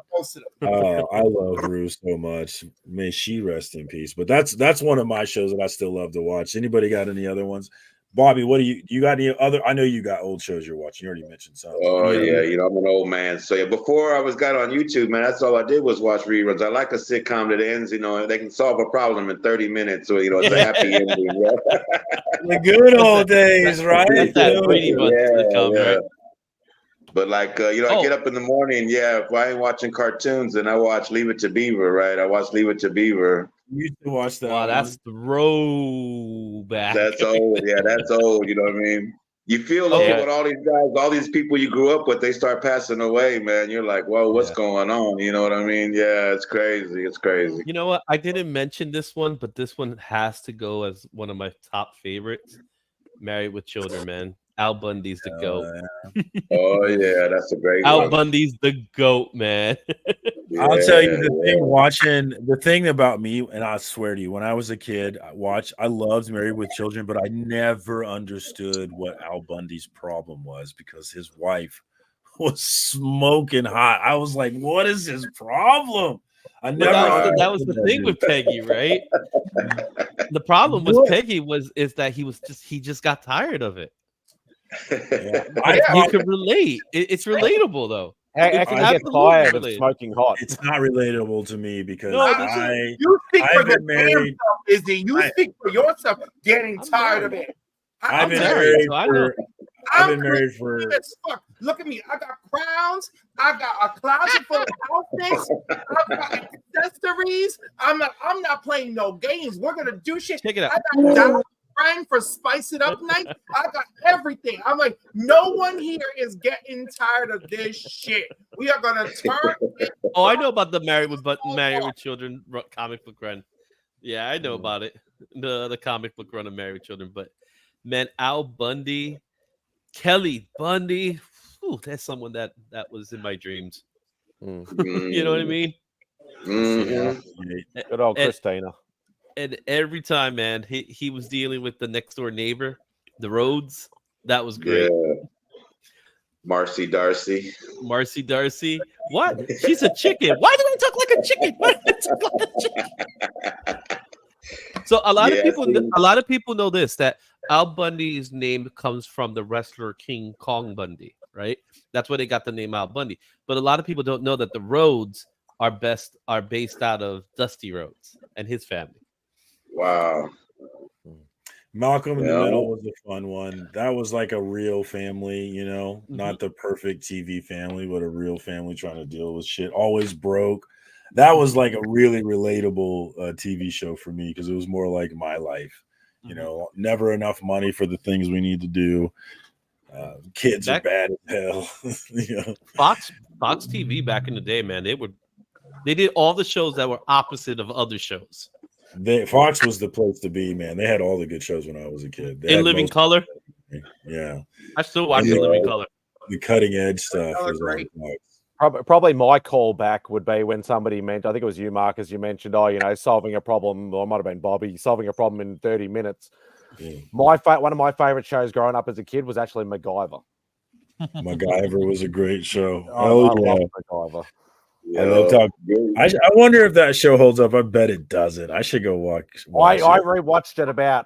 I love Rue so much. May she rest in peace. But that's one of my shows that I still love to watch. Anybody got any other ones? Bobby, what do you got any other? I know you got old shows you're watching. You already mentioned some. Oh yeah, I'm an old man. So yeah, before I got on YouTube, man, that's all I did was watch reruns. I like a sitcom that ends, they can solve a problem in 30 minutes. So it's a happy ending. The good old days, right? That's that Brady Bunch sitcom, right? But I get up in the morning. Yeah, if I ain't watching cartoons, then I watch Leave It to Beaver. Right, I watch Leave It to Beaver. You used to watch that. Wow, that's throwback. That's old. Yeah, that's old. You know what I mean? You feel with all these guys, all these people you grew up with, they start passing away, man. You're like, whoa, what's going on? You know what I mean? Yeah, it's crazy. It's crazy. You know what? I didn't mention this one, but this one has to go as one of my top favorites. Married with Children, man. Al Bundy's the GOAT. Oh yeah, that's a great Al one. Bundy's the GOAT, man. I'll tell you the thing about me, and I swear to you, when I was a kid, I loved Married with Children, but I never understood what Al Bundy's problem was because his wife was smoking hot. I was like, what is his problem? I never. That was the thing with Peggy, right? The problem with Peggy is that he just got tired of it. You can relate. It's relatable though. How can you get tired of smoking hot? It's not relatable to me because you speak for the married, Izzy. You speak for yourself. Getting tired of it. I've been married for. Look at me. I got crowns. I got a closet full of outfits. I got accessories. I'm not playing no games. We're gonna do shit. Check it out. I got for Spice It Up night. I got everything. I'm like, no one here is getting tired of this shit. We are gonna turn it. Oh, I know about the Married with Children comic book run. Yeah, I know about it. The comic book run of Married with Children. But man, Al Bundy, Kelly Bundy, that's someone that was in my dreams. You know what I mean? Good old Christina. And every time, man, he was dealing with the next door neighbor, the Rhodes. That was great. Yeah. Marcy Darcy. What? She's a chicken. Why do I talk like a chicken? Why do I talk like a chicken? So a lot of people know this, that Al Bundy's name comes from the wrestler King Kong Bundy, right? That's where they got the name Al Bundy. But a lot of people don't know that the Rhodes are based out of Dusty Rhodes and his family. Wow. Malcolm in the Middle was a fun one. That was like a real family, not the perfect TV family, but a real family trying to deal with shit. Always broke. That was like a really relatable TV show for me because it was more like my life. Never enough money for the things we need to do. Kids are bad as hell. Fox TV back in the day, man, they did all the shows that were opposite of other shows. Fox was the place to be, man. They had all the good shows when I was a kid. In Living Color? Yeah. I still watch In Living Color. The cutting edge stuff was like Probably my callback would be when somebody I think it was you, Marcus, you mentioned, solving a problem, or it might have been Bobby, solving a problem in 30 minutes. Yeah. One of my favorite shows growing up as a kid was actually MacGyver. MacGyver was a great show. I love MacGyver. I wonder if that show holds up. I bet it doesn't. I should go watch I rewatched it about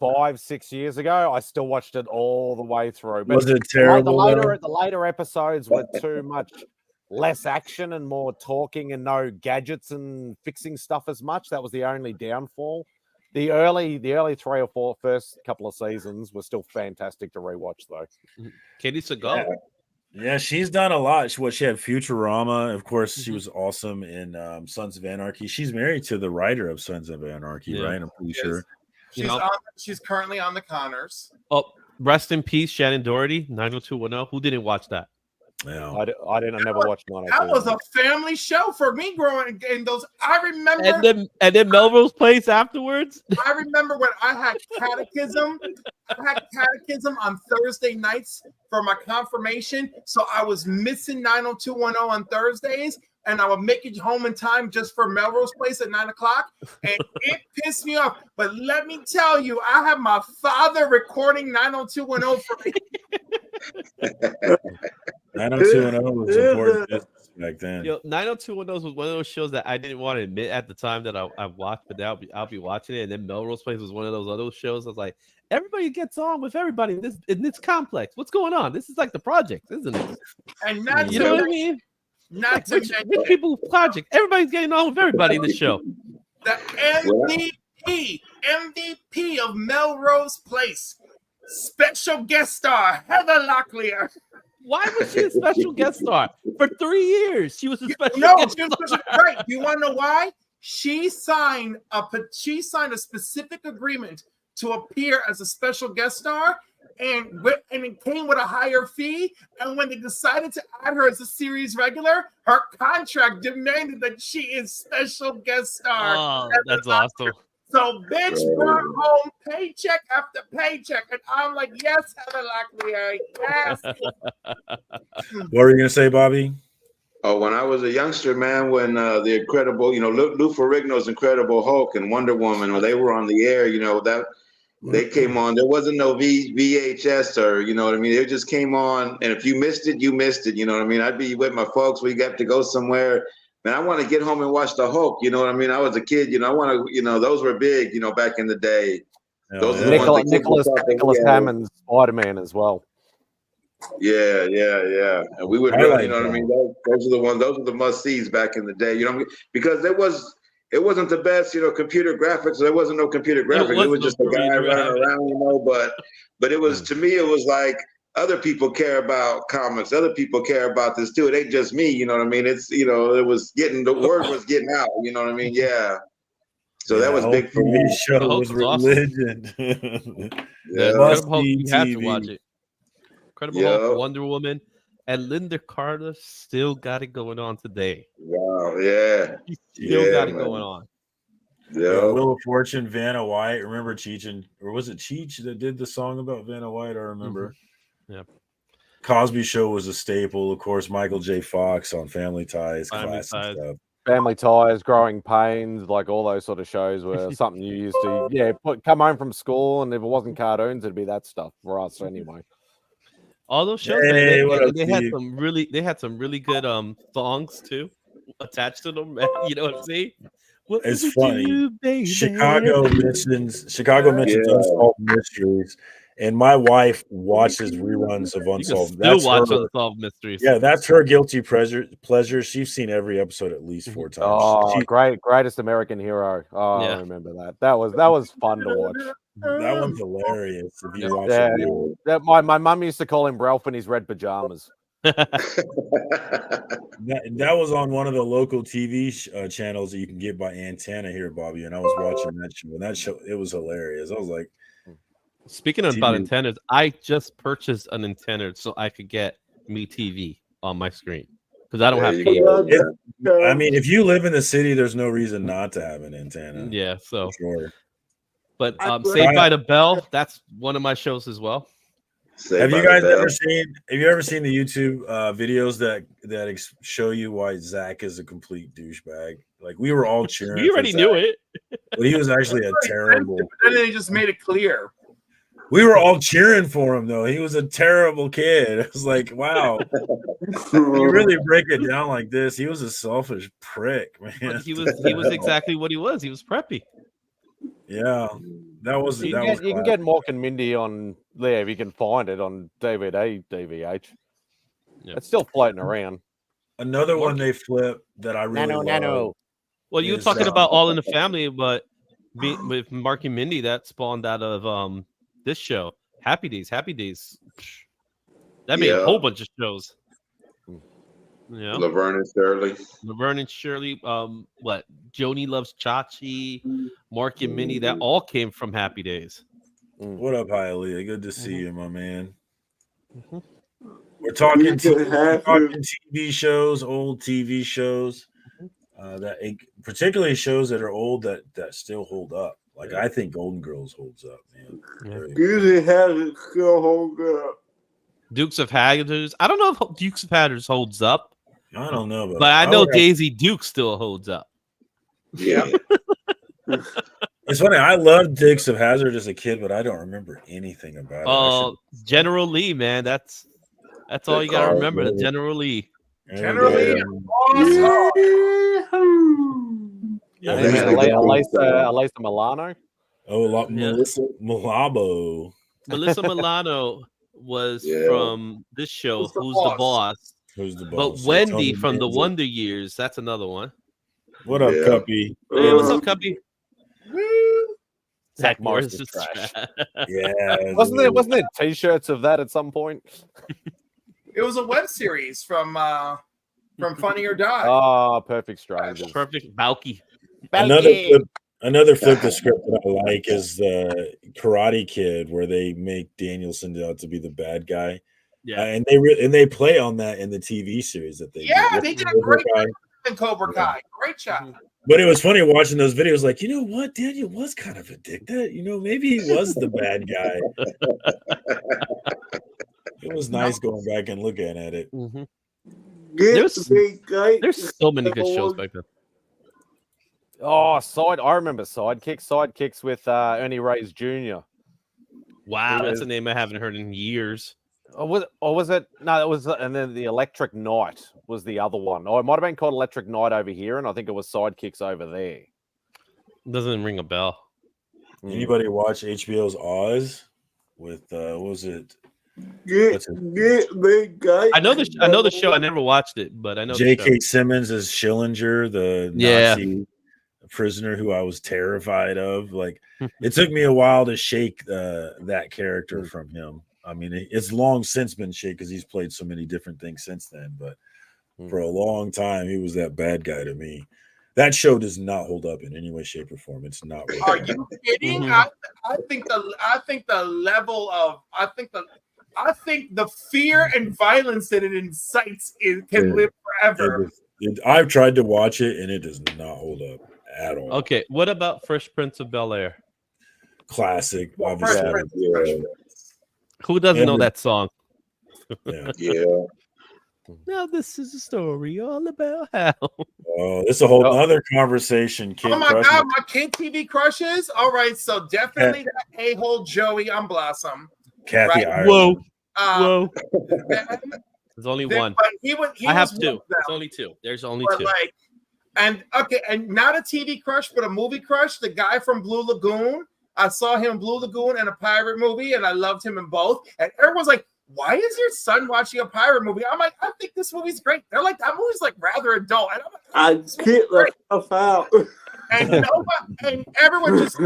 5-6 years ago. I still watched it all the way through. But was it terrible? The later episodes were too much less action and more talking and no gadgets and fixing stuff as much. That was the only downfall. The early 3 or 4 first couple of seasons were still fantastic to rewatch though. Katie Seagal. Yeah, she's done a lot. She had Futurama. Of course, she was awesome in Sons of Anarchy. She's married to the writer of Sons of Anarchy, right? I'm pretty sure. She's currently on the Connors. Oh, Rest in peace, Shannon Doherty, 90210. Who didn't watch that? Yeah. I never watched none. That was a family show for me growing in those. I remember. And then Melrose Place afterwards. I remember when I had catechism. I had catechism on Thursday nights for my confirmation, so I was missing 90210 on Thursdays, and I would make it home in time just for Melrose Place at 9 o'clock, and it pissed me off. But let me tell you, I have my father recording 90210 for me. 90210 was important business back then. Yo, 90210 was one of those shows that I didn't want to admit at the time that I watched, but now I'll be watching it. And then Melrose Place was one of those other shows. I was like, everybody gets on with everybody in this complex. What's going on? This is like the project, isn't it? And not You know what I mean? Not Like to rich mention people project. Everybody's getting on with everybody in this show. the MVP of Melrose Place, special guest star Heather Locklear. Why was she a special guest star for 3 years? She was a special guest star. Right. You want to know why? She signed a specific agreement to appear as a special guest star, and it came with a higher fee. And when they decided to add her as a series regular, her contract demanded that she is special guest star. Oh, that's awesome. So bitch brought home paycheck after paycheck, and I'm like, yes, Heather Locklear, yes. What were you gonna say, Bobby? Oh, when I was a youngster, man, when the Incredible, Lou Ferrigno's Incredible Hulk and Wonder Woman, when they were on the air, that they came on. There wasn't no VHS or, you know what I mean? It just came on, and if you missed it, you missed it. You know what I mean? I'd be with my folks. We got to go somewhere. Man, I want to get home and watch the Hulk. You know what I mean? I was a kid. I want to. Those were big. Back in the day. Those are the ones Nicholas Hammond's Spider-Man as well. Yeah. And we would really, you know what I mean? Those are the ones. Those are the must-sees back in the day. Because it wasn't the best, computer graphics. There wasn't no computer graphics. It was just a guy running around, but it was, to me, it was like, other people care about comics. Other people care about this too. It ain't just me. You know what I mean? It's, it was the word was getting out. You know what I mean? Yeah. So that was big for me. Show was religion. Incredible Hulk, you had to watch it. Incredible Hulk, Wonder Woman, and Linda Carter still got it going on today. Wow. Yeah. She still got it going on. Yeah. Wheel of Fortune, Vanna White. Remember Cheech or was it Cheech that did the song about Vanna White? I remember. Mm-hmm. Yeah. Cosby Show was a staple, of course. Michael J. Fox on Family Ties, classic stuff. Family Ties, Growing Pains, like all those sort of shows were something you used to, come home from school, and if it wasn't cartoons, it'd be that stuff for us anyway. All those shows, they had some really good songs too attached to them. You know what I'm saying? It's funny. Chicago mentions Unsolved Mysteries. And my wife watches reruns of Unsolved. Unsolved Mysteries. Yeah, that's her guilty pleasure. She's seen every episode at least 4 times. Oh, greatest American hero. Oh, yeah. I remember that. That was fun to watch. That one's hilarious. If you watch it, my mum used to call him Ralph in his red pajamas. that was on one of the local TV channels that you can get by antenna here, Bobby. And I was watching that show. And that show, it was hilarious. I was like. Speaking about antennas, I just purchased an antenna so I could get Me TV on my screen because I don't have cable. I mean, if you live in the city, there's no reason not to have an antenna. Yeah, so. Sure. But Saved by the Bell, that's one of my shows as well. Have you guys ever seen the YouTube videos that show you why Zach is a complete douchebag? Like, we were all cheering. We already knew it. But he was actually a terrible. And then they just made it clear. We were all cheering for him, though. He was a terrible kid. It was like, wow. You really break it down like this. He was a selfish prick, man. But he was exactly what he was. He was preppy. Yeah, you can get Mork and Mindy on there if you can find it on DVD, DVH. Yep. It's still floating around. Another one they flipped that I really love. Well, you were talking about All in the Family, but with Mark and Mindy, that spawned out of this show, Happy Days. That made a whole bunch of shows. Yeah, Laverne and Shirley. What? Joni Loves Chachi, Mark and Minnie. That all came from Happy Days. What up, Hialeah? Good to see you, my man. Mhm. We're talking Dukes of Hazzard. TV shows, old TV shows, particularly shows that are old that still hold up. Like I think Golden Girls holds up, man. Yeah. Dukes of Hazzard still hold up. Dukes of Hazzard. I don't know if Dukes of Hazzard holds up, I don't know, but I know would have- Daisy Duke still holds up. Yeah. It's funny. I loved Dukes of Hazzard as a kid, but I don't remember anything about it. Oh, General Lee, man. That's all you gotta remember. Really? General Lee. Generally, Yeah. Yeah, There's man, the Alyssa Milano. Oh, Yeah. Melissa Malabo. Melissa Milano was Yeah. from this show, Who's the Who's Boss? the Boss? Who's the But boss? Wendy Tony from the Danza. Wonder Years, that's another one. What up, Yeah. Cuppy? Hey, what's up, Cubby? Zach Morris Morris is is trash. Yeah. Wasn't there T-shirts of that at some point? it was a web series from Funny or Die. Oh, Perfect Strangers. Perfect Balky. Another flip the script that I like is the Karate Kid, where they make Danielson out to be the bad guy. Yeah. And they play on that in the TV series that they Yeah, did. they did a great Guy. job in Cobra Kai. Great job. But it was funny watching those videos. Like, you know what, Daniel was kind of a dick. That maybe he was the bad guy. It was nice going back and looking at it. Mm-hmm. There's There's so many good shows back then. Oh, I remember Sidekicks with Ernie Reyes Jr. Wow, It that's is. a name I haven't heard in years. Or was it? No, it was, and then the Electric Knight was the other one. Oh, it might have been called Electric Knight over here, and I think it was Sidekicks over there. Doesn't ring a bell. Anybody watch HBO's Oz with what was it? Get big guy. I know the show. I never watched it, but I know the show. J.K. Simmons as Schillinger, the Nazi prisoner who I was terrified of. Like, it took me a while to shake that character from him. I mean, it's long since been shake because he's played so many different things since then. But for a long time, he was that bad guy to me. That show does not hold up in any way, shape, or form. It's not. Are you kidding? Mhm. I think the level of I think the fear and violence that it incites can live forever. I've tried to watch it and it does not hold up at all. Okay, what about Fresh Prince of Bel-Air? Classic, Fresh obviously. Prince, Yeah. Fresh Prince. Who doesn't know that song? Yeah. Yeah. Now this is a story all about how. Oh, this is a whole other conversation. Kid Oh my Crush. god, my kid TV crushes. All right, so definitely that a-hole Joey on Blossom. Kathy Right. Ireland. Whoa. Then, There's only then- one. but he I have was two. one of them. There's only two. There's only But two. like, and not a TV crush, but a movie crush. The guy from Blue Lagoon. I saw him in Blue Lagoon and a pirate movie, and I loved him in both. And everyone's like, "Why is your son watching a pirate movie?" I'm like, "I think this movie's great." They're like, "That movie's like rather adult." And I'm like, I get the stuff out. and nobody, and everyone just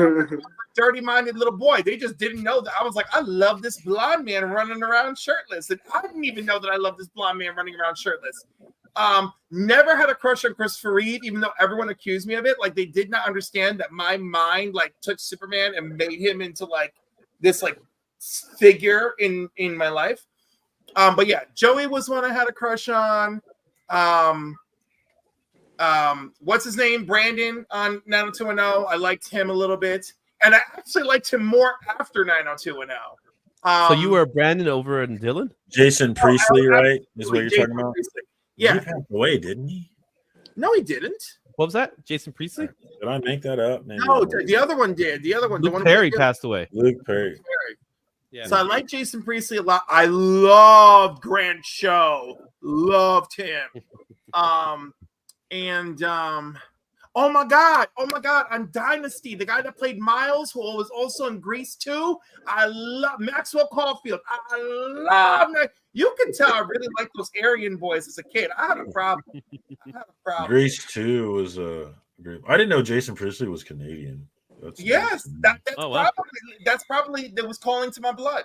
dirty-minded little boy. They just didn't know that. I was like, I love this blonde man running around shirtless, and I didn't even know that I love this blonde man running around shirtless. Never had a crush on Christopher Reeve, even though everyone accused me of it. Like, they did not understand that my mind like took Superman and made him into like this like figure in my life. But yeah, Joey was one I had a crush on. What's his name? Brandon on 90210. I liked him a little bit, and I actually liked him more after 90210. So you were Brandon over in Dylan? Jason Priestley, right? Is what you're Jason talking about? Priestley. Yeah. He passed away, didn't he? No, he didn't. What was that? Jason Priestley? Did I make that up? Maybe No, I did. the other one did. The other one, the Luke one Perry who- passed away. Luke Perry. Perry. Yeah. So I like Jason Priestley a lot. I loved Grant Show. Loved him. Oh my god, on Dynasty, the guy that played Miles, who was also in Grease 2. I love Maxwell Caulfield. I love that. You can tell I really like those Aryan boys as a kid. I had a problem. Grease 2 was great. I didn't know Jason Priestley was Canadian. That's Yes, nice. Oh, wow. that's probably that was calling to my blood.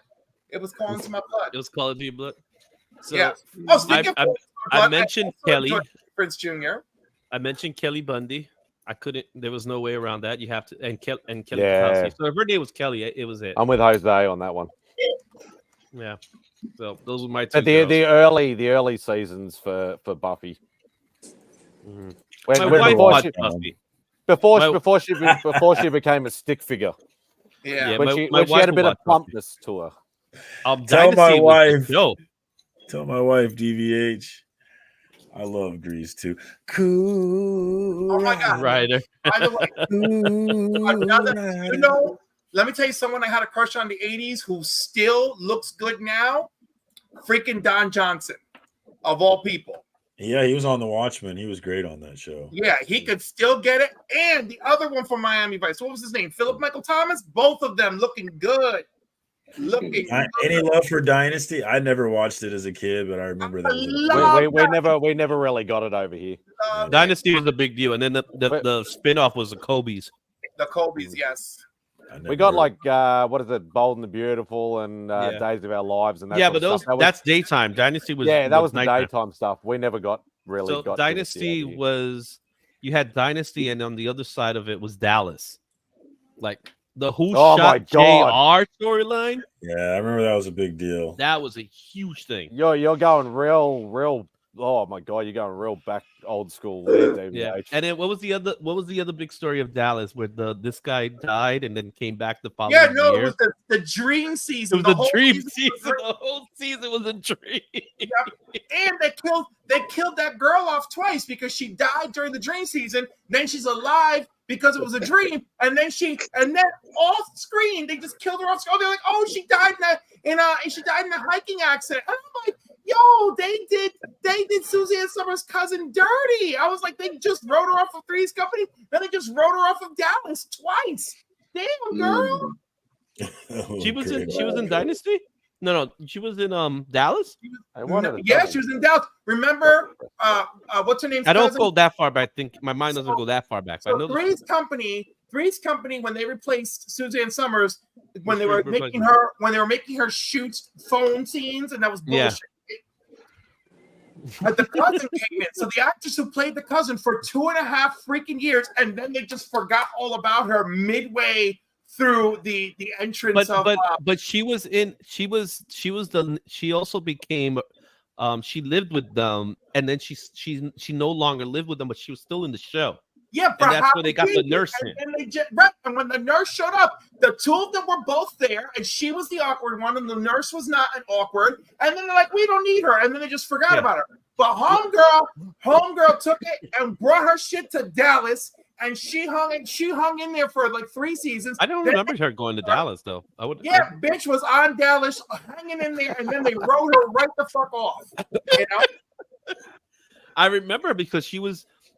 It was calling to my blood. It was Call of Duty Blood. So Yeah. Oh, speaking of I calling to my blood, mentioned also Kelly. enjoyed Prince Jr. I mentioned Kelly Bundy. I couldn't. There was no way around that. You have to and Kelly Yeah. Kapowski. So if her name was Kelly, it was it. I'm with Jose on that one. Yeah. So those were my two. But the early seasons for Buffy. Mhm. When, My when- wife before, watched she, Buffy. before she became a stick figure. Yeah. Yeah, When my she wife had a bit of watched Buffy. plumpness to her. Tell my Dynasty was the wife. show. Tell my wife, DVH. I love Grease too. Cool. Oh my God. Ryder. By the way, you know, let me tell you someone I had a crush on in the 80s who still looks good now. Freaking Don Johnson, of all people. Yeah, he was on The Watchmen. He was great on that show. Yeah, he could still get it. And the other one from Miami Vice, what was his name? Philip Michael Thomas? Both of them looking good. Any love for Dynasty? I never watched it as a kid, but I remember that. We never really got it over here. Dynasty was a big deal, and then the spin-off was the Colbys. The Colbys, yes. We got like what is it, Bold and the Beautiful and Days of Our Lives and that. Yeah, sort but of stuff. that's daytime. Dynasty was that was the nighttime. daytime stuff. We never got So Dynasty was you had Dynasty, and on the other side of it was Dallas, like the Who Shot JR storyline. Yeah, I remember that was a big deal. That was a huge thing. You're going real. Oh my God, you're going real back old school there, David. Yeah, and then what was the other big story of Dallas where this guy died and then came back the following year? Yeah, no, it was the dream season. It was the dream season. The whole season was a dream. Yep. And they killed that girl off twice because she died during the dream season. Then she's alive because it was a dream, and then off screen they just killed her off screen. They're like, oh, she died in a hiking accident. And I'm like, yo, they did Suzanne Summers' cousin dirty. I was like, they just wrote her off of Three's Company, then they just wrote her off of Dallas twice. Damn, girl. She was in Dynasty? No, she was in Dallas. She was in Dallas. Remember, what's her name? I don't go that far back. I think my mind doesn't go that far back. So I know Three's Company, when they replaced Suzanne Summers, when they were making her shoot phone scenes, and that was bullshit. Yeah. But the cousin came in. So the actress who played the cousin for 2.5 freaking years, and then they just forgot all about her midway through the entrance but she also became she lived with them, and then she no longer lived with them, but she was still in the show. Yeah, and that's where they got the nurse in. And when the nurse showed up, the two of them were both there, and she was the awkward one, and the nurse was not an awkward. And then they're like, we don't need her, and then they just forgot about her. But homegirl took it and brought her shit to Dallas, and she hung in there for like 3 seasons. I don't remember her going to Dallas though. Bitch was on Dallas, hanging in there, and then they wrote her right the fuck off. You know? I remember because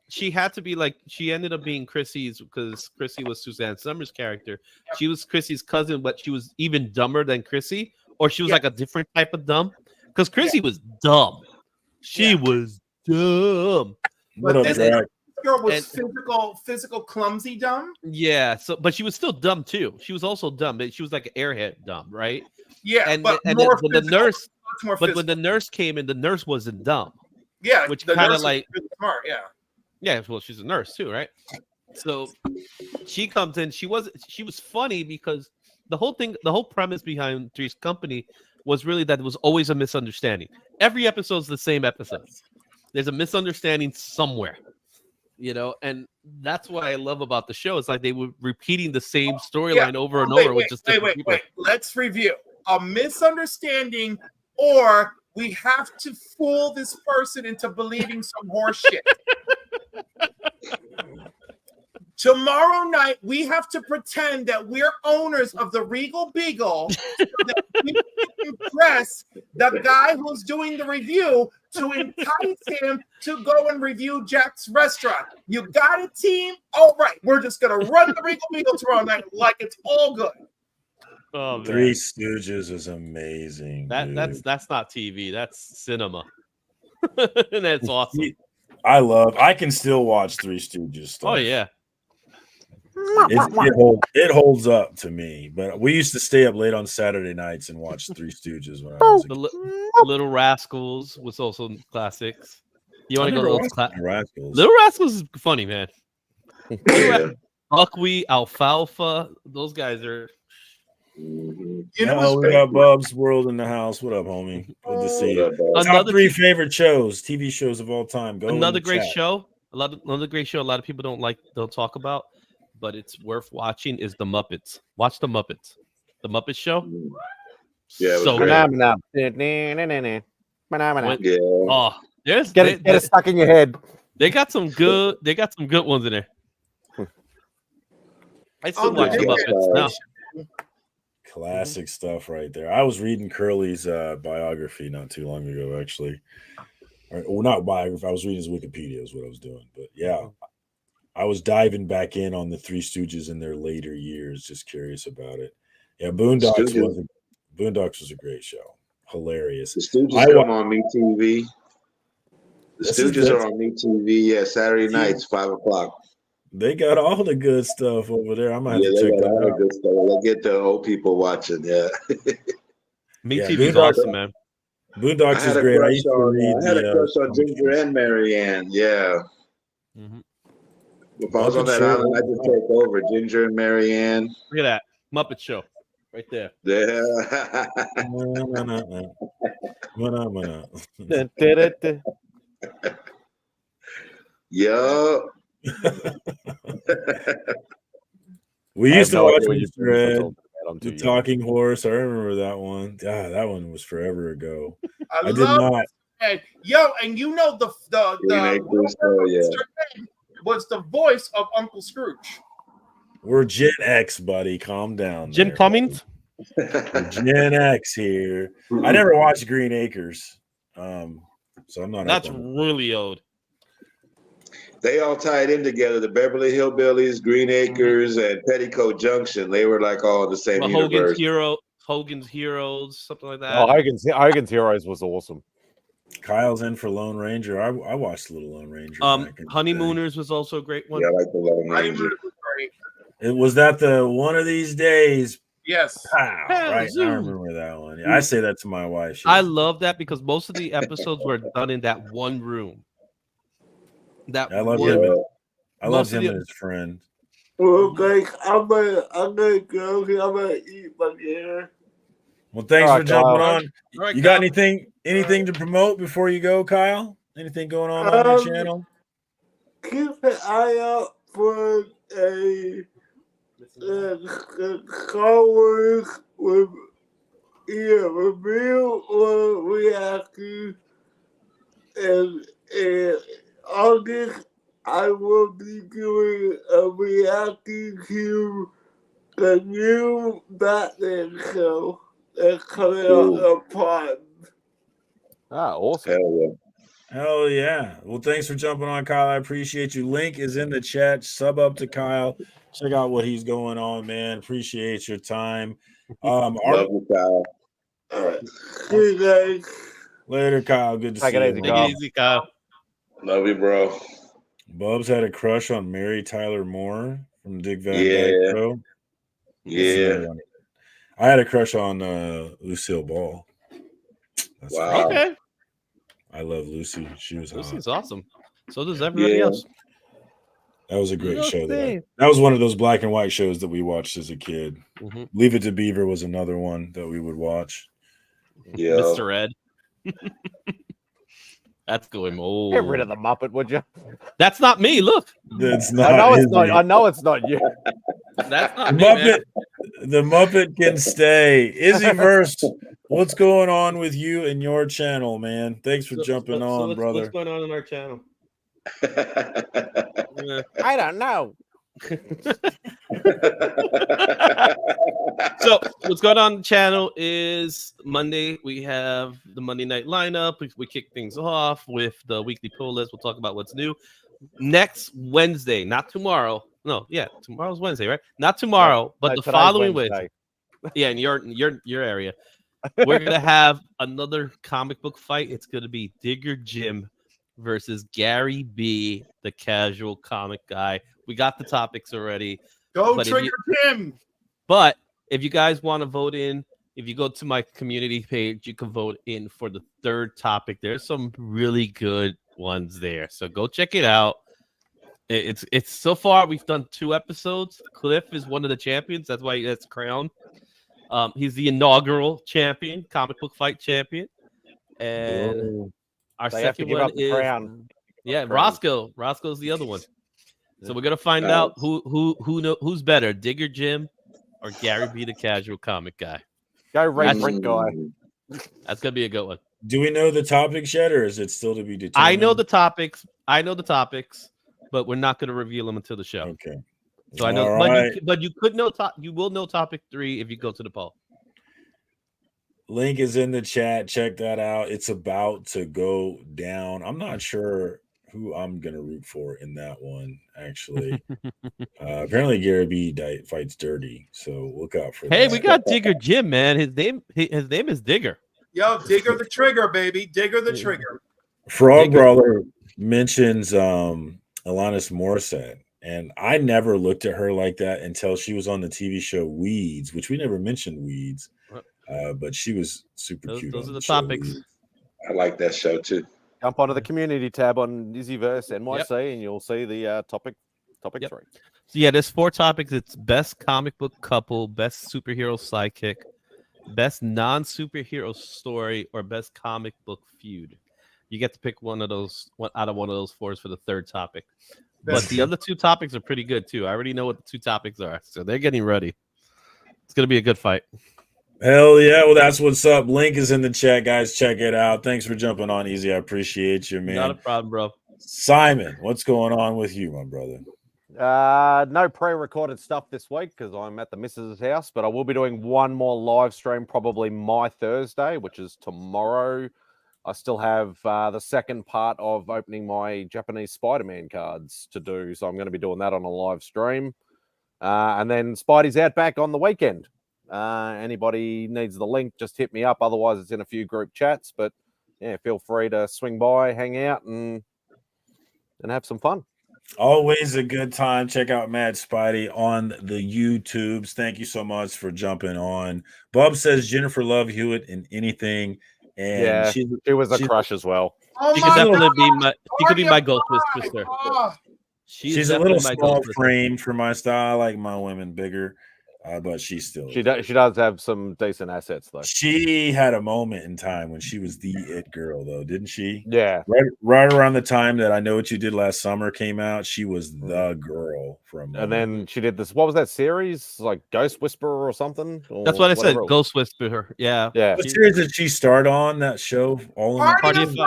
she had to be like, she ended up being Chrissy's, because Chrissy was Suzanne Summers' character. She was Chrissy's cousin, but she was even dumber than Chrissy, or she was like a different type of dumb, because Chrissy was dumb. She was dumb. But this girl was physical, clumsy dumb. Yeah, but she was still dumb too. She was also dumb, but she was like an airhead dumb, right? Yeah, and but then when the nurse came in, the nurse wasn't dumb. Yeah, which kind of like really smart. Yeah. Yeah, well, she's a nurse too, right? So she comes in. She was funny because the whole premise behind Three's Company was really that it was always a misunderstanding. Every episode's the same episode. There's a misunderstanding somewhere, you know, and that's what I love about the show. It's like they were repeating the same storyline over and over with just different people. Let's review. A misunderstanding, or we have to fool this person into believing some horse shit. Tomorrow night, we have to pretend that we're owners of the Regal Beagle so that we can impress the guy who's doing the review to entice him to go and review Jack's restaurant. You got a team? All right, we're just going to run the Regal Beagle tomorrow night like it's all good. Oh, Three Stooges is amazing. That's not TV. That's cinema. And that's awesome. I can still watch Three Stooges stuff. Oh, yeah. It holds up to me, but we used to stay up late on Saturday nights and watch Three Stooges when I was a kid. Little Rascals was also classics. You want to go to those Rascals? Little Rascals is funny, man. Yeah. Buckwheat, Alfalfa. Those guys are. Mhm. You know Oh, what's we great? got Bubs World in the house. What up, homie? Good to see What you. up, dog? Top Another 3 favorite shows, TV shows of all time. Go in another the great chat. show. Another great show. A lot of people don't talk about, but it's worth watching. Is the Muppets? Watch the Muppets. The Muppet Show. Yeah, it was So great. Banana. when, Yeah. oh, there's Get it stuck in your head. they got some good ones in there. I still Oh, watch the they Yeah. Muppets now. Classic stuff right there. I was reading Curly's biography not too long ago, actually. Or not biography. I was reading his Wikipedia is what I was doing. But yeah, I was diving back in on the Three Stooges in their later years, just curious about it. Yeah, Boondocks was a great show. Hilarious. The Stooges I come on MeTV. The This is Stooges good. are on MeTV. Yeah, Saturday nights, 5:00. They got all the good stuff over there. I'm gonna have Yeah, to they check got all that the out. good stuff. They get the old people watching. Yeah. Me Yeah, TV's Boondocks- awesome, man. I Boondocks is had a great. I crush used to on. read I had a crush on comic Ginger strips. and Marianne. Yeah. Mhm. If I was on Muppet that Show island, I holds just up. take over Ginger and Marianne. Look at that Muppet Show right there. Yeah. Yup. We I used have to no watch idea what you're Mr. Ed, talking about. I'm the too young. Talking Horse. I remember that one. Yeah, that one was forever ago. I I did love not. it. Yo, and you know the Green Acres, oh, yeah. Mr. Ed was the voice of Uncle Scrooge. We're Gen X, buddy. Calm down. Jim there. Cummings. We're Gen X here. I never watched Green Acres, so I'm not. That's up on really old. They all tied in together. The Beverly Hillbillies, Green Acres, and Petticoat Junction. They were like all in the same Well, universe. Hogan's Heroes, something like that. Oh, Hogan's Heroes was awesome. Kyle's in for Lone Ranger. I watched Little Lone Ranger. back in the day. Honeymooners was also a great one. Yeah, I like the Lone I Ranger. was great. It was that the one of these days. Yes. Pow, Hell, right? I zoom. remember that one. Yeah, I say that to my wife. She I doesn't. love that because most of the episodes were done in that one room. That I love one. him. I love Most of him the- and his friend. Well, guys, I'm gonna go. I'm gonna eat my dinner. Well, thanks All for right, jumping Kyle. on. All right, You got Kyle. anything to promote before you go, Kyle? Anything going on your Um, channel? Keep an eye out for a callers with either review or reaction. And in August, I will be doing a reacting to the new Batman show that's coming out of Prime. Ah, awesome. Hell yeah. Hell yeah. Well, thanks for jumping on, Kyle. I appreciate you. Link is in the chat. Sub up to Kyle. Check out what he's going on, man. Appreciate your time. Love you, Kyle. See you guys. Later, Kyle. Good to Take see it you. easy, Take Kyle. it easy, Kyle. Love you, bro. Bubs had a crush on Mary Tyler Moore from Dick Van Yeah. Dyke Show. Yeah. I had a crush on Lucille Ball. That's Wow. Okay. I love Lucy. She was hot. Lucy's awesome. So does everybody Yeah. else. That was a great show. Lucy. That was one of those black and white shows that we watched as a kid. Mhm. Leave It to Beaver was another one that we would watch. Yeah. Mr. Ed. That's going old. Get rid of the Muppet, would you? That's not me. Look. That's not. I know his it's not. name. I know it's not you. That's The not me, man. Muppet can stay. Izzy Verse, what's going on with you and your channel, man? Thanks for jumping on, brother. What's going on in our channel? Yeah. I don't know. So what's going on the channel is Monday we have the Monday night lineup. We kick things off with the weekly pull list. We'll talk about what's new next Wednesday, not tomorrow. No, yeah, tomorrow's Wednesday, right? Not tomorrow, but No, the today's following Wednesday. Wednesday. Yeah, in your area, we're gonna have another comic book fight. It's gonna be Digger Jim versus Gary B, the casual comic guy. We got the topics already. Go But if Trigger Tim. But if you guys want to vote in, if you go to my community page, you can vote in for the third topic. There's some really good ones there. So go check it out. It's so far we've done 2 episodes. Cliff is one of the champions. That's why he gets crowned. He's the inaugural champion, comic book fight champion, and Whoa. our They have to second give one up the is crown. Roscoe. Roscoe's the other one. So we're gonna find out who's better, Digger Jim or Gary B, the casual comic guy. Go Red Brink guy. That's gonna be a good one. Do we know the topics yet, or is it still to be determined? I know the topics, but we're not gonna reveal them until the show. Okay. So I know, All but right. you could know you will know topic 3 if you go to the poll. Link is in the chat. Check that out. It's about to go down. I'm not sure who I'm gonna root for in that one. Actually, apparently Gary B fights dirty, so look out for that. Hey, we got Digger Jim, man. His name is Digger. Yo, Digger the trigger, baby. Digger the trigger. Frog Brawler mentions Alanis Morissette, and I never looked at her like that until she was on the TV show Weeds, which we never mentioned Weeds, but she was super cute. Those are the topics. Weeds. I like that show too. Jump onto the community tab on Izzyverse NYC, and you'll see the topic 3. So yeah, there's 4 topics. It's best comic book couple, best superhero sidekick, best non-superhero story, or best comic book feud. You get to pick one out of one of those 4s for the 3rd topic. But the other 2 topics are pretty good too. I already know what the 2 topics are, so they're getting ready. It's gonna be a good fight. Hell yeah. Well, that's what's up. Link is in the chat, guys. Check it out. Thanks for jumping on, Easy. I appreciate you, man. Not a problem, bro. Simon, what's going on with you, my brother? No pre-recorded stuff this week because I'm at the missus' house, but I will be doing one more live stream probably my Thursday, which is tomorrow. I still have the second part of opening my Japanese Spider-Man cards to do, so I'm going to be doing that on a live stream. And then Spidey's Outback on the weekend. Anybody needs the link, just hit me up. Otherwise, it's in a few group chats. But yeah, feel free to swing by, hang out, and have some fun. Always a good time. Check out Mad Spidey on the YouTubes. Thank you so much for jumping on. Bub says Jennifer Love Hewitt in anything, and yeah, she was a crush as well. She could definitely be my Ghost Whisperer. She's a little small frame for my style. I like my women bigger. But she does have some decent assets though. She had a moment in time when she was the it girl though, didn't she? Yeah. Right around the time that I Know What You Did Last Summer came out, she was the girl from. And then she did this. What was that series? Like Ghost Whisperer or something? That's what I said. Ghost Whisperer. Yeah. Yeah. What series did she start on that show? All in Party of 5.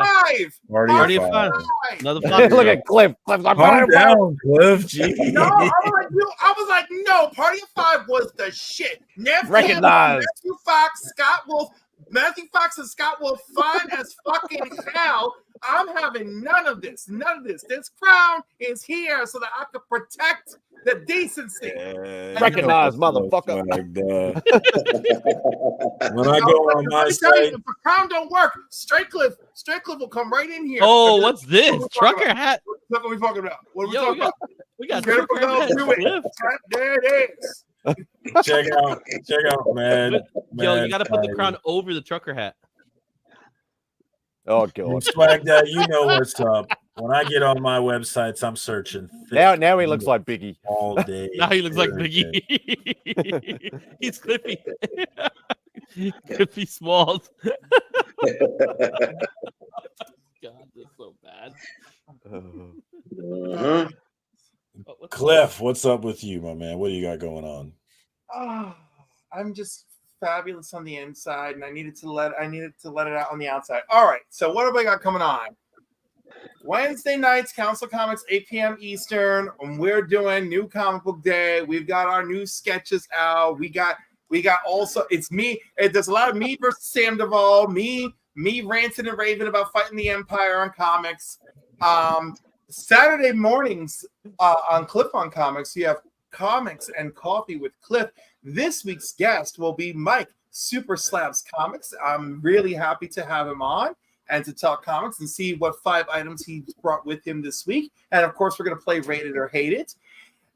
Party of 5. Another 5. Look at Cliff. Cliff's like, calm down, Cliff. Gee. No, I was like, no. Party of 5 was the shit. Recognized. Matthew Fox and Scott Wolf fine as fucking hell. I'm having none of this. This crown is here so that I can protect the decency. Recognize, motherfucker. When I go on my site, if the crown don't work, Straight Cliff will come right in here. Oh, what's this? Trucker hat. That's what we talking about. What are we talking about? We got Jennifer Love Hewitt. There it is. check out, man. Yo, you got to put the crown over the trucker hat. Oh god, Swag that, you know what's up. When I get on my websites, I'm searching. Now he looks like Biggie all day. Now he looks like Biggie. He's Cliffy. Cliffy Smalls. God, that's so bad. Cliff, what's up with you, my man? What do you got going on? Oh, I'm just fabulous on the inside, and I needed to let it out on the outside. All right, so what have I got coming on? Wednesday nights, Council Comics, 8 p.m. Eastern, and we're doing New Comic Book Day. We've got our new sketches out. We got also, it's me. There's a lot of me versus Sam Duvall, me ranting and raving about fighting the Empire on comics. Saturday mornings on Cliff on Comics, you have Comics and Coffee with Cliff. This week's guest will be Mike, Super Slabs Comics. I'm really happy to have him on and to talk comics and see what 5 items he's brought with him this week. And of course, we're going to play Rate It or Hate It.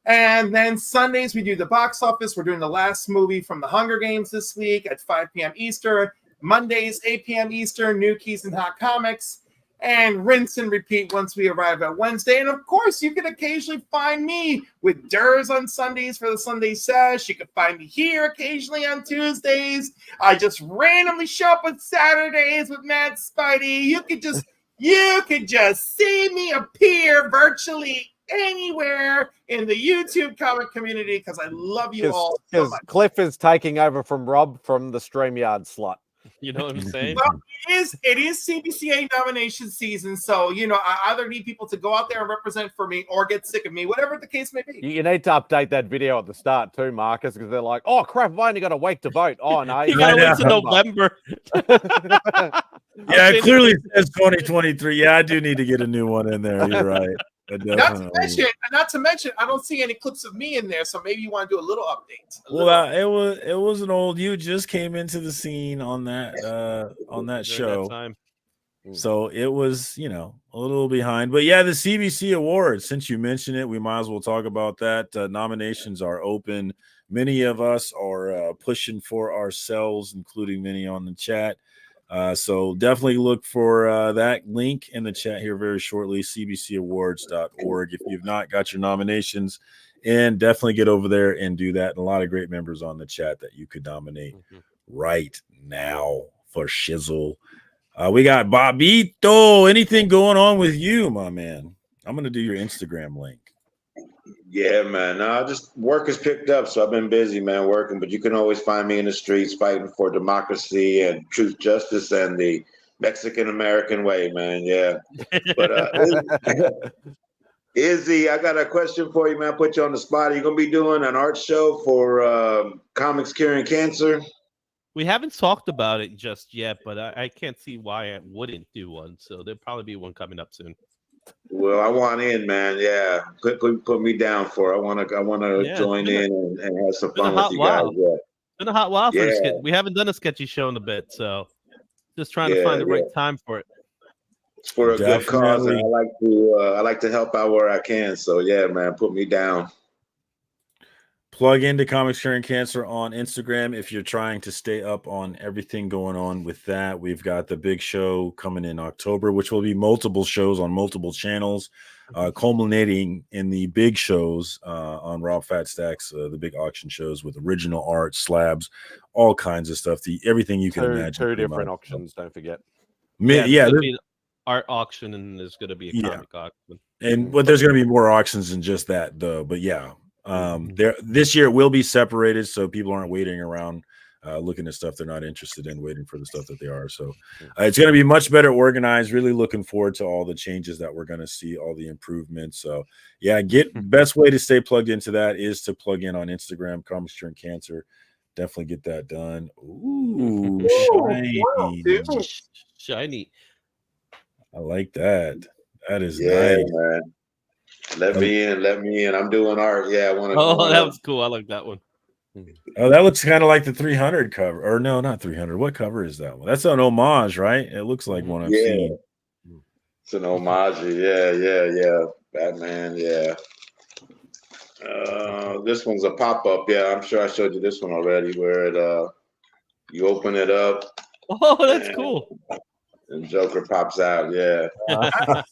And then Sundays, we do the box office. We're doing the last movie from the Hunger Games this week at 5 p.m. Eastern. Mondays, 8 p.m. Eastern, New Keys and Hot Comics. and rinse and repeat once we arrive at Wednesday. And of course, you can occasionally find me with Durs on Sundays for the Sunday Sesh. You can find me here occasionally on Tuesdays. I just randomly show up on Saturdays with Matt Spidey. You could just see me appear virtually anywhere in the YouTube comic community because I love you all so much. Cliff is taking over from Rob from the StreamYard slot. You know what I'm saying? Well, it is CBCA nomination season, so I either need people to go out there and represent for me or get sick of me, whatever the case may be. You need to update that video at the start too, Marcus, because they're like, "Oh crap, I've only got a week to vote." Oh no, you gotta wait till November. Yeah, it clearly says 2023. Yeah, I do need to get a new one in there. You're right. Not to mention, I don't see any clips of me in there, so maybe you want to do a little update. It was an old. You just came into the scene on that show, so it was a little behind. But yeah, the CBC Awards. Since you mentioned it, we might as well talk about that. Nominations are open. Many of us are pushing for ourselves, including many on the chat. So definitely look for that link in the chat here very shortly, cbcawards.org. If you've not got your nominations in, definitely get over there and do that. And a lot of great members on the chat that you could nominate right now for shizzle. We got Bobito. Anything going on with you, my man? I'm going to do your Instagram link. Yeah, man. Just work has picked up, so I've been busy, man, working. But you can always find me in the streets fighting for democracy and truth, justice, and the Mexican-American way, man. Yeah. But Izzy, I got a question for you, man. Put you on the spot. Are you going to be doing an art show for Comics Curing Cancer? We haven't talked about it just yet, but I can't see why I wouldn't do one. So there'll probably be one coming up soon. Well, I want in, man. Yeah, put me down for it. I want to join in and have some fun with you guys. Yeah. It's been a hot while for a sketch. We haven't done a sketchy show in a bit, so just trying to find the right time for it. It's for a good cause, and I like to help out where I can. So yeah, man, put me down. Plug into Comics Curing Cancer on Instagram if you're trying to stay up on everything going on with that. We've got the big show coming in October, which will be multiple shows on multiple channels, culminating in the big shows on Rob Fat Stacks, the big auction shows with original art, slabs, all kinds of stuff. Everything you can imagine. Two different auctions, don't forget. Yeah, there's an art auction and there's going to be a comic auction. But there's going to be more auctions than just that, though. But yeah. This year it will be separated, so people aren't waiting around looking at stuff they're not interested in, waiting for the stuff that they are. So it's going to be much better organized. Really looking forward to all the changes that we're going to see, all the improvements. So yeah, best way to stay plugged into that is to plug in on Instagram, Comics Curing Cancer. Definitely get that done. Ooh, shiny. I like that. That is nice, man. Let me in. I'm doing art. Yeah, I want to. Oh, that was cool. I like that one. Oh, that looks kind of like the 300 cover. Or no, not 300. What cover is that one? That's an homage, right? It looks like one I've seen. It's an homage. Yeah. Batman, yeah. This one's a pop-up. Yeah, I'm sure I showed you this one already, where it you open it up. Oh, that's cool. And Joker pops out, yeah.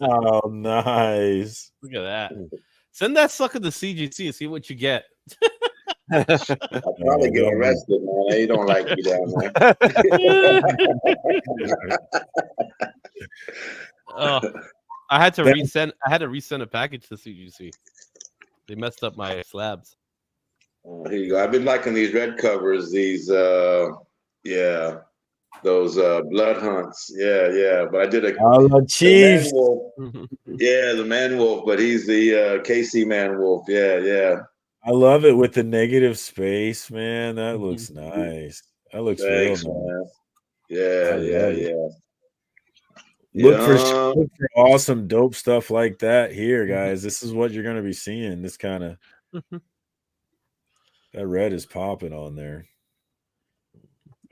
Oh, nice. Look at that. Send that sucker to CGC and see what you get. I'll probably get arrested, man. They don't like me down there. I had to resend a package to CGC. They messed up my slabs. Here you go. I've been liking these red covers, these those blood hunts. Yeah. But I did a Chief. The man wolf, but he's the KC man wolf. Yeah. I love it with the negative space, man. That looks nice. That looks real nice. Man. Yeah. Look for awesome, dope stuff like that here, guys. This is what you're going to be seeing. This kind of that red is popping on there.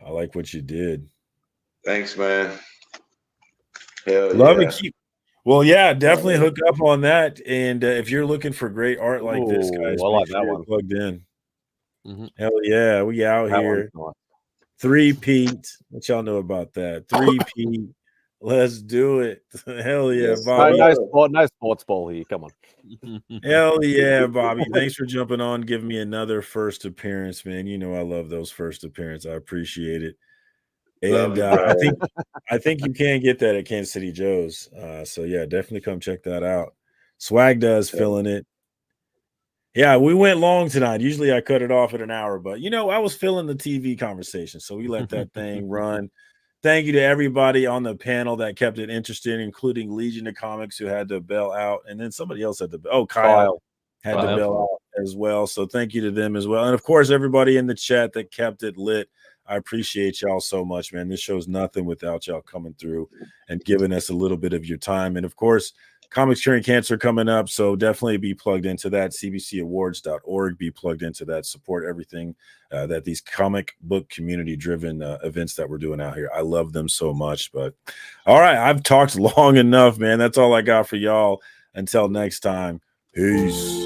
I like what you did. Thanks, man. Hell love it. Well, yeah, definitely hook up on that. And if you're looking for great art like this, guys, I like that one plugged in. Hell yeah, we out here. 3-peat. What y'all know about that? 3-peat. Let's do it. Hell yeah, Yes, Bobby. No sports ball here. Come on. Hell yeah, Bobby. Thanks for jumping on, giving me another first appearance, man. You know I love those first appearances. I appreciate it. Love And you, I think you can get that at Kansas City Joe's. So yeah, definitely come check that out. Swag does feeling it. Yeah, we went long tonight. Usually I cut it off at an hour, but I was feeling the TV conversation, so we let that thing run. Thank you to everybody on the panel that kept it interesting, including Legion of Comics, who had to bail out, and then somebody else had to. Oh, Kyle had to bail out as well. So thank you to them as well, and of course everybody in the chat that kept it lit. I appreciate y'all so much, man. This show's nothing without y'all coming through and giving us a little bit of your time, and of course. Comics Curing Cancer coming up, so definitely be plugged into that. CBCAwards.org. Be plugged into that. Support everything that these comic book community-driven events that we're doing out here. I love them so much. But all right, I've talked long enough, man. That's all I got for y'all. Until next time, peace.